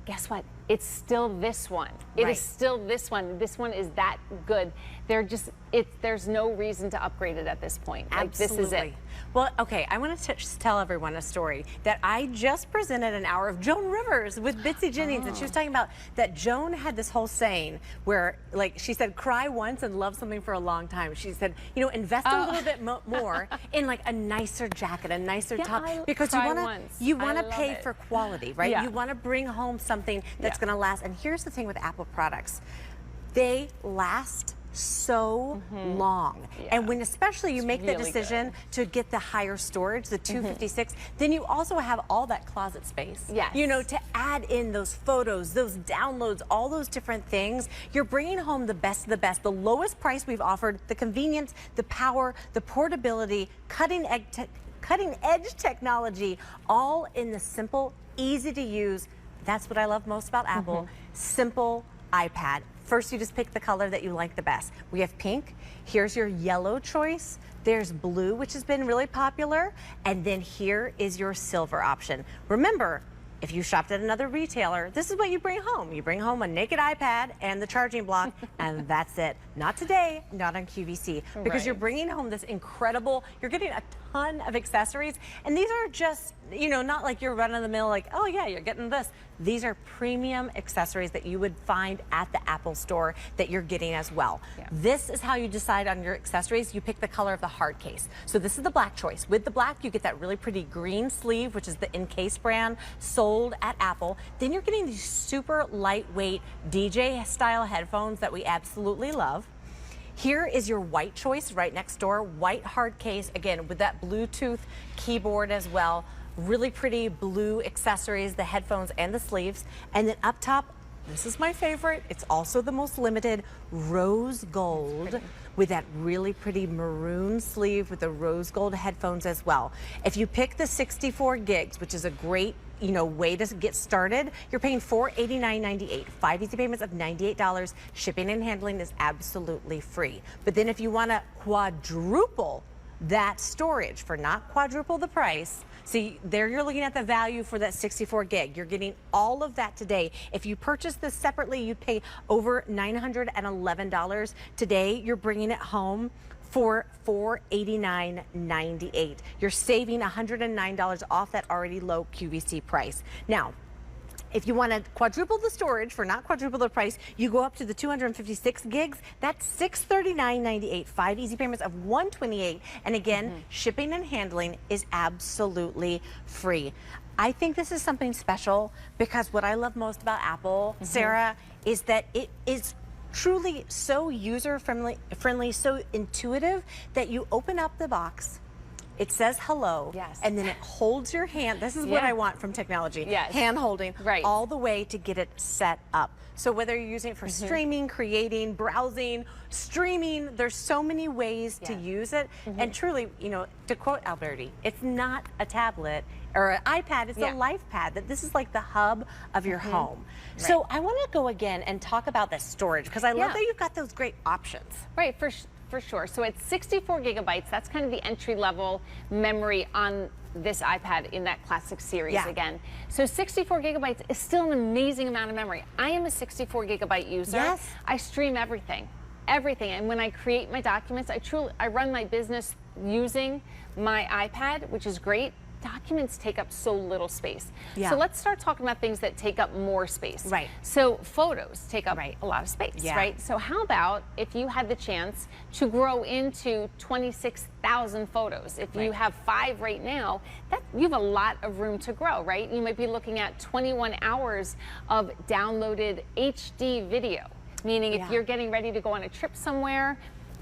Guess what? it's still this one. It is still this one. This one is that good. There's no reason to upgrade it at this point. Like, Absolutely. this is it. Well, okay, I want to tell everyone a story that I just presented an hour of Joan Rivers with Bitsy Jennings, and she was talking about that Joan had this whole saying where, like, she said, cry once and love something for a long time. She said, you know, invest a little bit more in like a nicer jacket, a nicer top, because you want to pay for quality, right? Yeah. You want to bring home something that's going to last. And here's the thing with Apple products, they last so long. And when especially you make the decision to get the higher storage, the 256, then you also have all that closet space. Yes. You know, to add in those photos, those downloads, all those different things. You're bringing home the best of the best, the lowest price we've offered, the convenience, the power, the portability, cutting edge technology, all in the simple, easy to use. That's what I love most about Apple. Simple iPad. First, you just pick the color that you like the best. We have pink. Here's your yellow choice. There's blue, which has been really popular. And then here is your silver option. Remember, if you shopped at another retailer, this is what you bring home. You bring home a naked iPad and the charging block, and that's it. Not today, not on QVC, because you're bringing home this incredible, you're getting a ton of accessories, and these are just, you know, not like you're run-of-the-mill, like, oh yeah, you're getting this. These are premium accessories that you would find at the Apple store that you're getting as well. This is how you decide on your accessories. You pick the color of the hard case. So this is the black choice. With the black, you get that really pretty green sleeve, which is the Encase brand, sold at Apple. Then you're getting these super lightweight DJ style headphones that we absolutely love. Here is your white choice right next door, white hard case, again, with that Bluetooth keyboard as well. Really pretty blue accessories, the headphones and the sleeves. And then up top, this is my favorite. It's also the most limited, rose gold with that really pretty maroon sleeve with the rose gold headphones as well. If you pick the 64 gigs, which is a great, you know, way to get started, you're paying $489.98, 5 easy payments of $98. Shipping and handling is absolutely free. But then if you want to quadruple that storage for not quadruple the price, see, there you're looking at the value for that 64 gig. You're getting all of that today. If you purchase this separately, you'd pay over $911. Today, you're bringing it home for $489.98. You're saving $109 off that already low QVC price. Now, if you want to quadruple the storage for not quadruple the price, you go up to the 256 gigs. That's $639.98, 5 easy payments of $128. And again, shipping and handling is absolutely free. I think this is something special because what I love most about Apple, Sarah, is that it is truly so user-friendly, so intuitive that you open up the box. It says hello, and then it holds your hand. This is what I want from technology. Hand holding, all the way to get it set up. So whether you're using it for streaming, creating, browsing, streaming, there's so many ways to use it. And truly, you know, to quote Alberti, it's not a tablet or an iPad, it's a life pad. That this is like the hub of your home. So I want to go again and talk about the storage because I love that you've got those great options. Right, for sure. So it's 64 gigabytes. That's kind of the entry level memory on this iPad in that classic series again. So 64 gigabytes is still an amazing amount of memory. I am a 64 gigabyte user. I stream everything. And when I create my documents, I run my business using my iPad, which is great. Documents take up so little space. So let's start talking about things that take up more space. So photos take up a lot of space, right? So how about if you had the chance to grow into 26,000 photos? If you have 5 right now, you have a lot of room to grow, right? You might be looking at 21 hours of downloaded HD video, meaning if you're getting ready to go on a trip somewhere,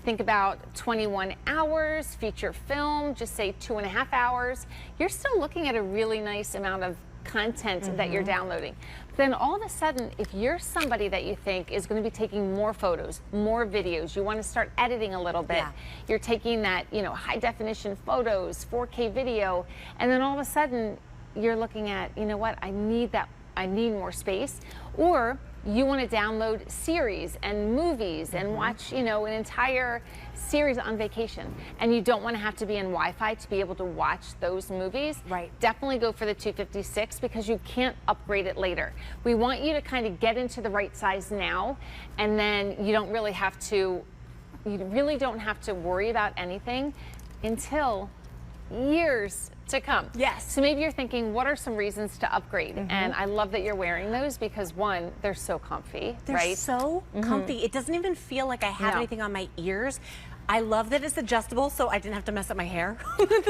think about 21 hours, feature film, just say 2.5 hours. You're still looking at a really nice amount of content that you're downloading. But then all of a sudden, if you're somebody that you think is going to be taking more photos, more videos, you want to start editing a little bit, you're taking that, you know, high definition photos, 4K video, and then all of a sudden you're looking at, you know what, I need more space. Or you want to download series and movies and watch, you know, an entire series on vacation, and you don't want to have to be in Wi-Fi to be able to watch those movies, right, definitely go for the 256 because you can't upgrade it later. We want you to kind of get into the right size now, and then you don't really have to, worry about anything until years to come. Yes. So maybe you're thinking, what are some reasons to upgrade? And I love that you're wearing those because one, they're so comfy, they're right? so comfy. It doesn't even feel like I have anything on my ears. I love that it's adjustable, so I didn't have to mess up my hair,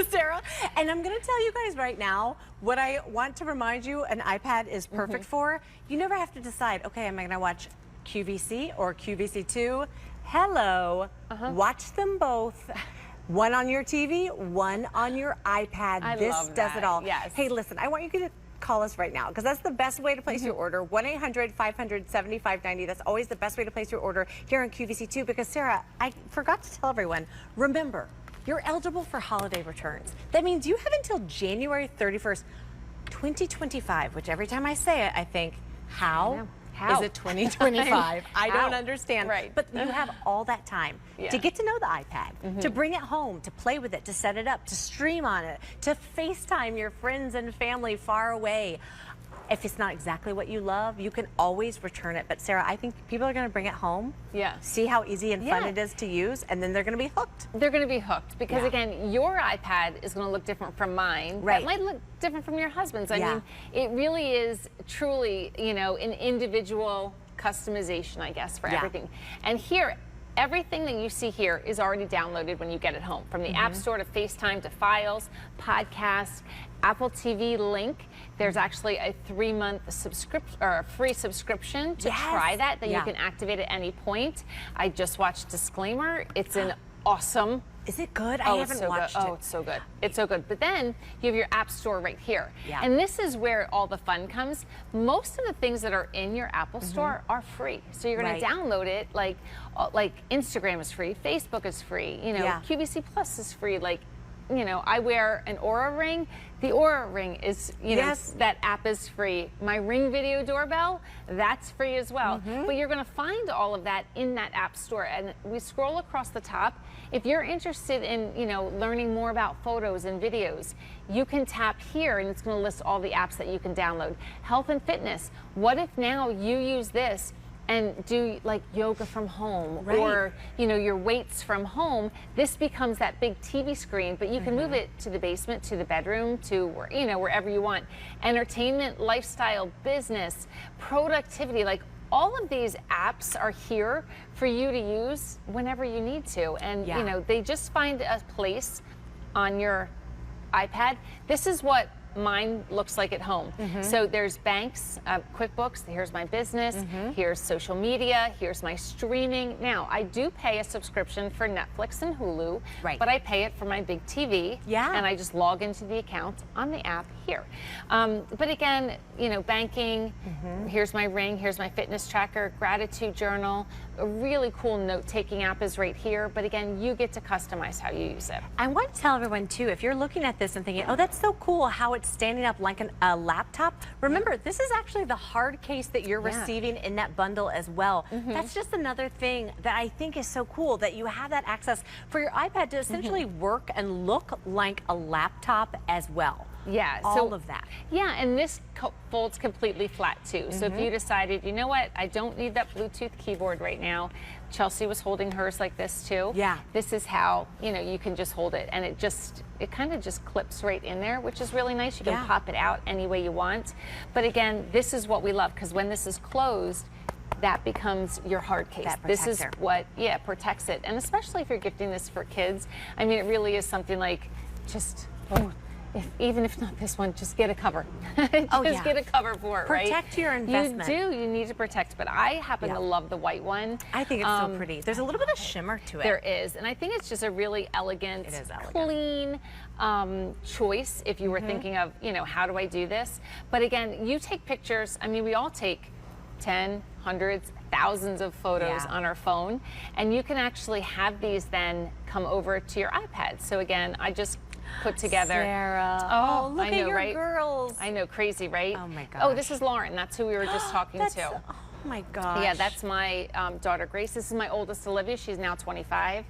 Sarah. And I'm gonna tell you guys right now, what I want to remind you an iPad is perfect for. You never have to decide, okay, am I gonna watch QVC or QVC2? Hello, watch them both. One on your TV, one on your iPad. This does it all. Yes. Hey, listen, I want you to call us right now because that's the best way to place your order. 1-800-500-7590. That's always the best way to place your order here on QVC2 because, Sarah, I forgot to tell everyone, remember, you're eligible for holiday returns. That means you have until January 31st, 2025, which every time I say it, I think, how is it 2025? I don't understand. Right. But you have all that time to get to know the iPad, to bring it home, to play with it, to set it up, to stream on it, to FaceTime your friends and family far away. If it's not exactly what you love, you can always return it. But Sarah, I think people are going to bring it home, see how easy and fun it is to use, and then they're going to be hooked. They're going to be hooked because, again, your iPad is going to look different from mine. Right. That might look different from your husband's. I mean, it really is truly, you know, an individual customization, I guess, for everything. And here, everything that you see here is already downloaded when you get it home. From the App Store to FaceTime to Files, Podcasts, Apple TV link. There's actually a 3-month free subscription to try that you can activate at any point. I just watched Disclaimer. It's an awesome. Is it good? I haven't watched it. Oh, it's so good. It's so good. But then you have your App Store right here. And this is where all the fun comes. Most of the things that are in your Apple Store are free. So you're going to download it. Like Instagram is free. Facebook is free. You know, QVC Plus is free. Like, you know, I wear an Aura ring. The Aura ring is, you know, that app is free. My Ring video doorbell, that's free as well. But you're going to find all of that in that App Store. And we scroll across the top. If you're interested in, you know, learning more about photos and videos, you can tap here and it's going to list all the apps that you can download. Health and fitness. What if now you use this and do like yoga from home or, you know, your weights from home? This becomes that big TV screen, but you can move it to the basement, to the bedroom, to, you know, wherever you want. Entertainment, lifestyle, business, productivity, like all of these apps are here for you to use whenever you need to. And, you know, they just find a place on your iPad. This is what mine looks like at home. So there's banks, QuickBooks, here's my business, here's social media, here's my streaming. Now, I do pay a subscription for Netflix and Hulu, but I pay it for my big TV, and I just log into the account on the app here. But again, you know, banking, here's my Ring, here's my fitness tracker, gratitude journal, a really cool note-taking app is right here, but again, you get to customize how you use it. I want to tell everyone too, if you're looking at this and thinking, oh, that's so cool how it's standing up like a laptop, remember, this is actually the hard case that you're receiving in that bundle as well. That's just another thing that I think is so cool, that you have that access for your iPad to essentially work and look like a laptop as well. All of that. And this folds completely flat too. So if you decided, you know what, I don't need that Bluetooth keyboard right now. Chelsea was holding hers like this too. This is how, you know, you can just hold it, and it kind of just clips right in there, which is really nice. You can pop it out any way you want. But again, this is what we love, because when this is closed, that becomes your hard case. This is what, protects it. And especially if you're gifting this for kids, I mean, it really is something like just, even if not this one, just get a cover. Just get a cover for it, Protect your investment. You need to protect, but I happen to love the white one. I think it's so pretty. There's a little bit of shimmer to it. There is, and I think it's just a really elegant, clean choice if you were thinking of, you know, how do I do this? But again, you take pictures. I mean, we all take 10, hundreds, thousands of photos on our phone, and you can actually have these then come over to your iPad. So again, I just put together. Sarah. Oh, look I know, at your right? girls. I know, crazy, right? Oh my gosh. Oh, this is Lauren. That's who we were just talking to. Oh my gosh. Yeah, that's my daughter Grace. This is my oldest Olivia. She's now 25.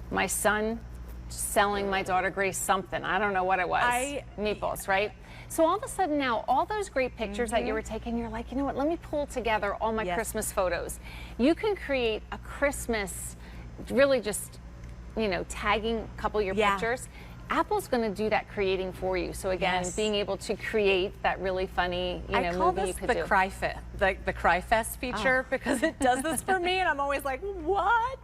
My son selling my daughter Grace something. I don't know what it was. Meatballs, right? So all of a sudden now, all those great pictures that you were taking, you're like, you know what, let me pull together all my Christmas photos. You can create a Christmas, really just, you know, tagging a couple of your pictures. Apple's going to do that creating for you. So again, being able to create that really funny, you know, movie you could do. The Cry Fest feature because it does this for me, and I'm always like, what?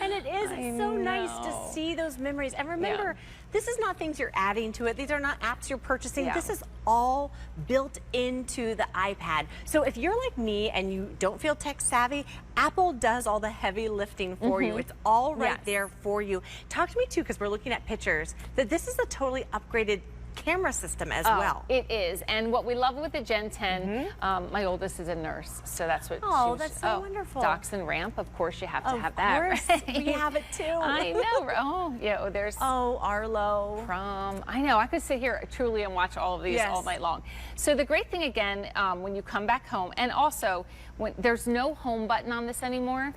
And it is. It's so nice to see those memories. And remember, this is not things you're adding to it. These are not apps you're purchasing. This is all built into the iPad. So if you're like me and you don't feel tech savvy, Apple does all the heavy lifting for you. It's all right there for you. Talk to me too, because we're looking at pictures, that this is a totally upgraded camera system as well. It is. And what we love with the Gen 10, my oldest is a nurse, so that's what that's so wonderful. Docks and ramp, of course you have to have that. Right? We have it too. I know. There's Arlo. Prom. I know. I could sit here truly and watch all of these all night long. So the great thing again, when you come back home, and also when there's no home button on this anymore,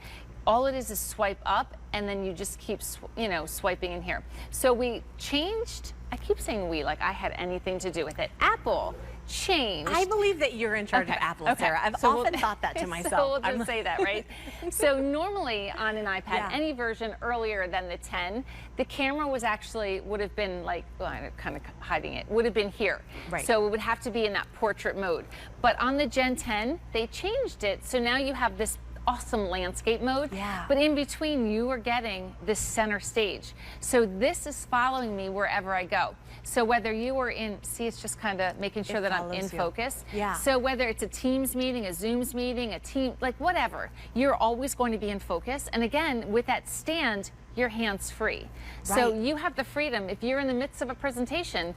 all it is swipe up, and then you just keep, swiping in here. So we changed. I keep saying we, like I had anything to do with it. Apple changed. I believe that you're in charge of Apple, Sarah. I've often thought that to myself. So we'll just say that, right? So normally on an iPad, any version earlier than the 10, the camera was actually, would have been like, well, I'm kind of hiding it, would have been here. Right. So it would have to be in that portrait mode. But on the Gen 10, they changed it. So now you have this awesome landscape mode, but in between you are getting this center stage. So this is following me wherever I go. So whether you are in, see, it's just kind of making sure that I'm in focus. So whether it's a Teams meeting, a Zooms meeting, a team, like whatever, you're always going to be in focus. And again, with that stand, you're hands-free. So you have the freedom, if you're in the midst of a presentation,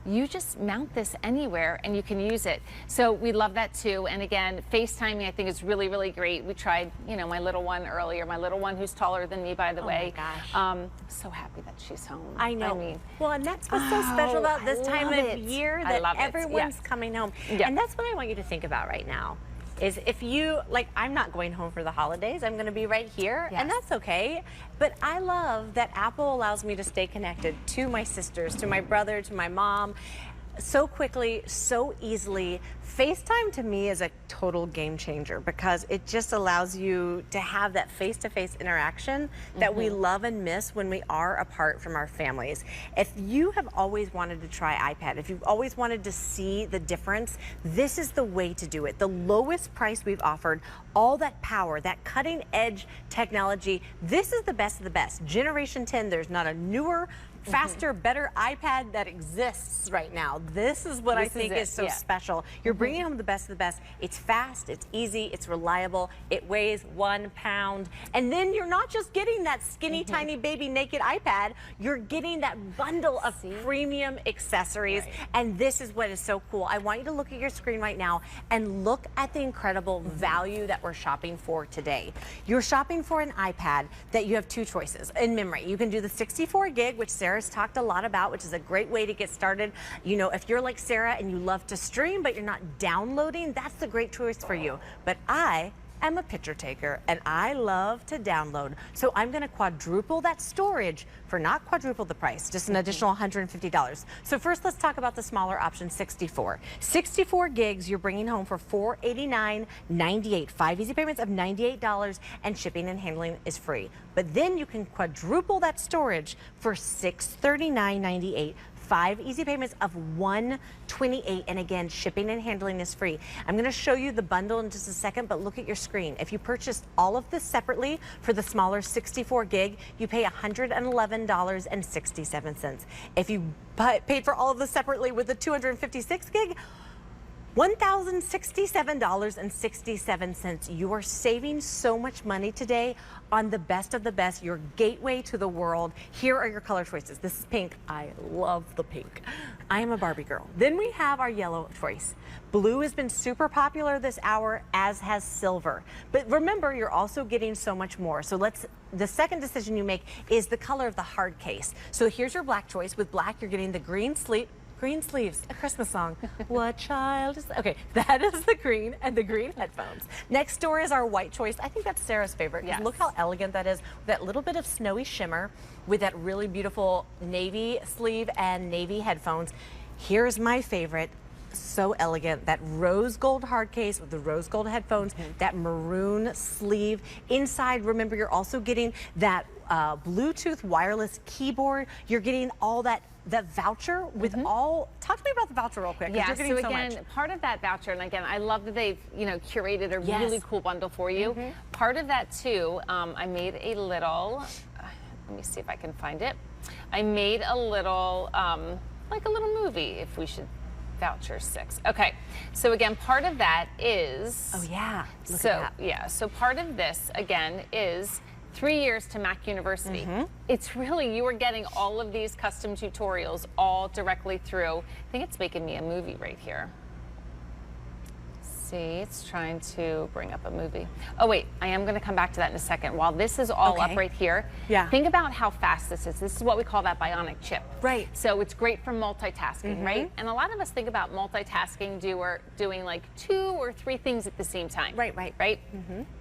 you just mount this anywhere and you can use it. So we love that too. And again, FaceTiming I think is really, really great. We tried, my little one earlier, my little one who's taller than me, by the way. My gosh. So happy that she's home. I know. Well, and that's what's so special about this time of year, that everyone's coming home. And that's what I want you to think about right now. Is if you, like, I'm not going home for the holidays, I'm going to be right here, and that's okay. But I love that Apple allows me to stay connected to my sisters, to my brother, to my mom, so quickly, so easily. FaceTime to me is a total game changer because it just allows you to have that face-to-face interaction that we love and miss when we are apart from our families. If you have always wanted to try iPad, if you've always wanted to see the difference, this is the way to do it. The lowest price we've offered, all that power, that cutting edge technology, this is the best of the best. Generation 10, there's not a newer, faster, better iPad that exists right now. This is what I think is so special. You're bringing home the best of the best. It's fast, it's easy, it's reliable, it weighs 1 pound. And then you're not just getting that skinny, tiny baby naked iPad, you're getting that bundle of premium accessories. And this is what is so cool. I want you to look at your screen right now and look at the incredible value that we're shopping for today. You're shopping for an iPad that you have two choices in memory. You can do the 64 gig, which Sarah's talked a lot about, which is a great way to get started. If you're like Sarah and you love to stream, but you're not downloading, that's the great choice for you. But I am a picture taker and I love to download. So I'm going to quadruple that storage for not quadruple the price, just an additional $150. So first let's talk about the smaller option, 64. 64 gigs you're bringing home for $489.98. 5 easy payments of $98 and shipping and handling is free. But then you can quadruple that storage for $639.98. 5 easy payments of $128, and again, shipping and handling is free. I'm going to show you the bundle in just a second, but look at your screen. If you purchased all of this separately for the smaller 64 gig, you pay $111.67. If you paid for all of this separately with the 256 gig, $1,067.67. You are saving so much money today on the best of the best, your gateway to the world. Here are your color choices. This is pink. I love the pink. I am a Barbie girl. Then we have our yellow choice. Blue has been super popular this hour, as has silver. But remember, you're also getting so much more. So the second decision you make is the color of the hard case. So here's your black choice. With black, you're getting the green sleep green sleeves, a Christmas song. What child is... Okay, that is the green and the green headphones. Next door is our white choice. I think that's Sarah's favorite. Yes. Look how elegant that is. That little bit of snowy shimmer with that really beautiful navy sleeve and navy headphones. Here's my favorite. So elegant, that rose gold hard case with the rose gold headphones, that maroon sleeve. Inside, remember, you're also getting that Bluetooth wireless keyboard. You're getting all that voucher with all. Talk to me about the voucher real quick. Yeah, you're getting so again, part of that voucher, and again, I love that they've curated a really cool bundle for you. Part of that too, I made a little. Let me see if I can find it. I made a little, like a little movie, if we should. Voucher 6. Okay, so again, part of that is. Oh yeah. Look so at that. yeah, so part of this again is 3 years to Mac University. It's really, you are getting all of these custom tutorials all directly through. I think it's making me a movie right here. See, it's trying to bring up a movie. Oh wait, I am going to come back to that in a second. While this is all up right here, think about how fast this is. This is what we call that bionic chip. Right. So it's great for multitasking, right? And a lot of us think about multitasking, doing like 2 or 3 things at the same time. Right?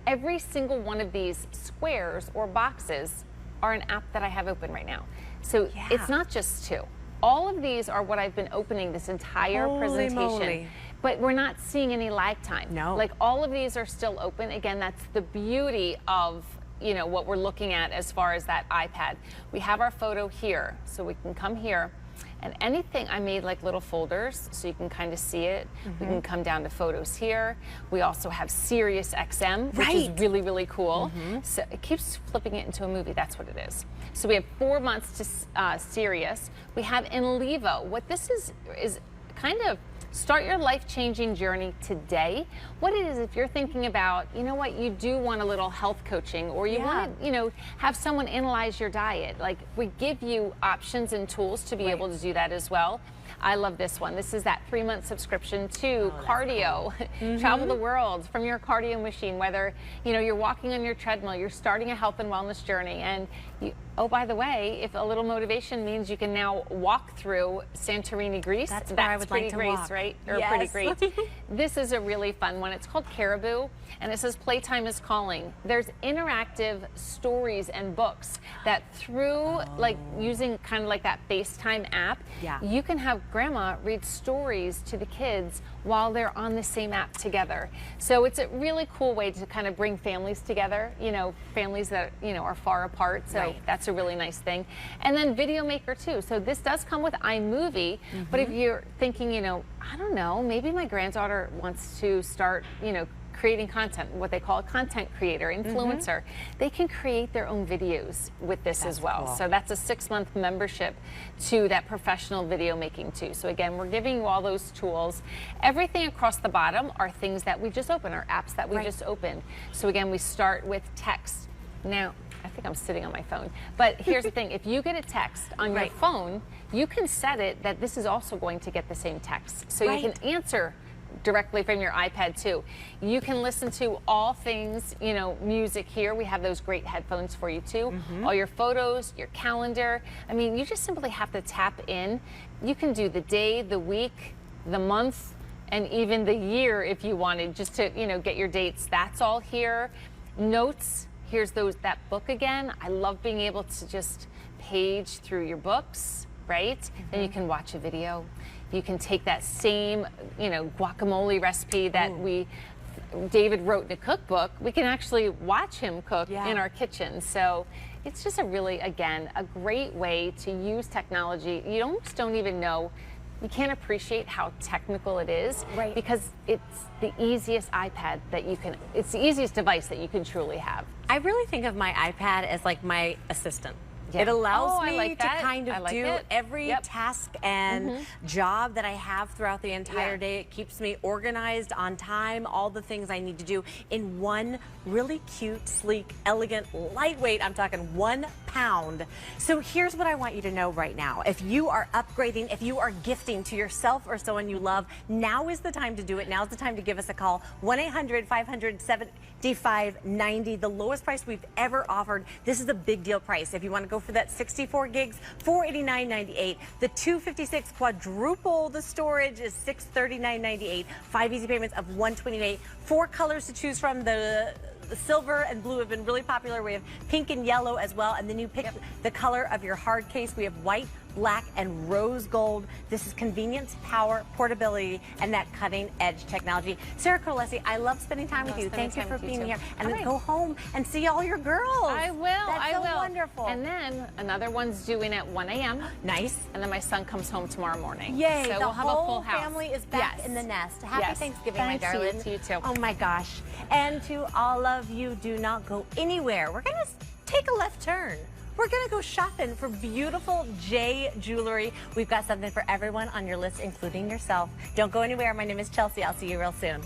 Every single one of these squares or boxes are an app that I have open right now. So it's not just 2. All of these are what I've been opening this entire presentation. Moly. But we're not seeing any lag time. No. Like all of these are still open. Again, that's the beauty of what we're looking at as far as that iPad. We have our photo here, so we can come here. And anything, I made like little folders so you can kind of see it. We can come down to photos here. We also have Sirius XM, which is really, really cool. So it keeps flipping it into a movie. That's what it is. So we have 4 months to Sirius. We have Enlevo. What this is kind of start your life-changing journey today. What it is, if you're thinking about, you do want a little health coaching, or you want to, have someone analyze your diet. Like, we give you options and tools to be able to do that as well. I love this one. This is that 3-month subscription to cardio. Travel the world from your cardio machine, whether you're walking on your treadmill, you're starting a health and wellness journey, and oh, by the way, if a little motivation means you can now walk through Santorini, Greece, that's where I would pretty like to Greece, walk. right? Or pretty great. This is a really fun one. It's called Caribou, and it says Playtime is Calling. There's interactive stories and books that through like using kind of like that FaceTime app, you can have grandma read stories to the kids while they're on the same app together. So it's a really cool way to kind of bring families together, families that, are far apart. So that's a really nice thing. And then Video Maker too. So this does come with iMovie, but if you're thinking, I don't know, maybe my granddaughter wants to start, creating content, what they call a content creator, influencer, they can create their own videos with this as well. Cool. So that's a 6-month membership to that professional video making too. So again, we're giving you all those tools. Everything across the bottom are things that we just opened, are apps that we just opened. So again, we start with text. Now, I think I'm sitting on my phone, but here's the thing, if you get a text on your phone, you can set it that this is also going to get the same text. So you can answer directly from your iPad too. You can listen to all things, music here. We have those great headphones for you too. All your photos, your calendar. I mean, you just simply have to tap in. You can do the day, the week, the month, and even the year if you wanted, just to, get your dates. That's all here. Notes, here's that book again. I love being able to just page through your books, right? Then you can watch a video. You can take that same, guacamole recipe that David wrote in a cookbook. We can actually watch him cook in our kitchen. So it's just a really, again, a great way to use technology. You almost don't even know, you can't appreciate how technical it is because it's the easiest iPad that you can, it's the easiest device that you can truly have. I really think of my iPad as like my assistant. It allows me to kind of do every task and job that I have throughout the entire day. It keeps me organized, on time, all the things I need to do in one really cute, sleek, elegant, lightweight, I'm talking 1 pound. So here's what I want you to know right now. If you are upgrading, if you are gifting to yourself or someone you love, now is the time to do it. Now's the time to give us a call. 1-800-500-17 $55.90, the lowest price we've ever offered. This is a big deal price. If you want to go for that 64 gigs, $489.98. The 256 quadruple the storage is $639.98. 5 easy payments of $128. 4 colors to choose from. The silver and blue have been really popular. We have pink and yellow as well. And then you pick the color of your hard case. We have white, black, and rose gold. This is convenience, power, portability, and that cutting edge technology. Sarah Cotellesse, I love spending time with you. Thank you for being here. And then go home and see all your girls. I will. That's so will. Wonderful. And then another one's due in at 1 a.m. Nice. And then my son comes home tomorrow morning. Yay. So the we'll have a full whole house. family is back in the nest. Happy Thanksgiving, my Thanks darling. to you too. Oh my gosh. And to all of you, do not go anywhere. We're going to take a left turn. We're going to go shopping for beautiful J jewelry. We've got something for everyone on your list, including yourself. Don't go anywhere. My name is Chelsea. I'll see you real soon.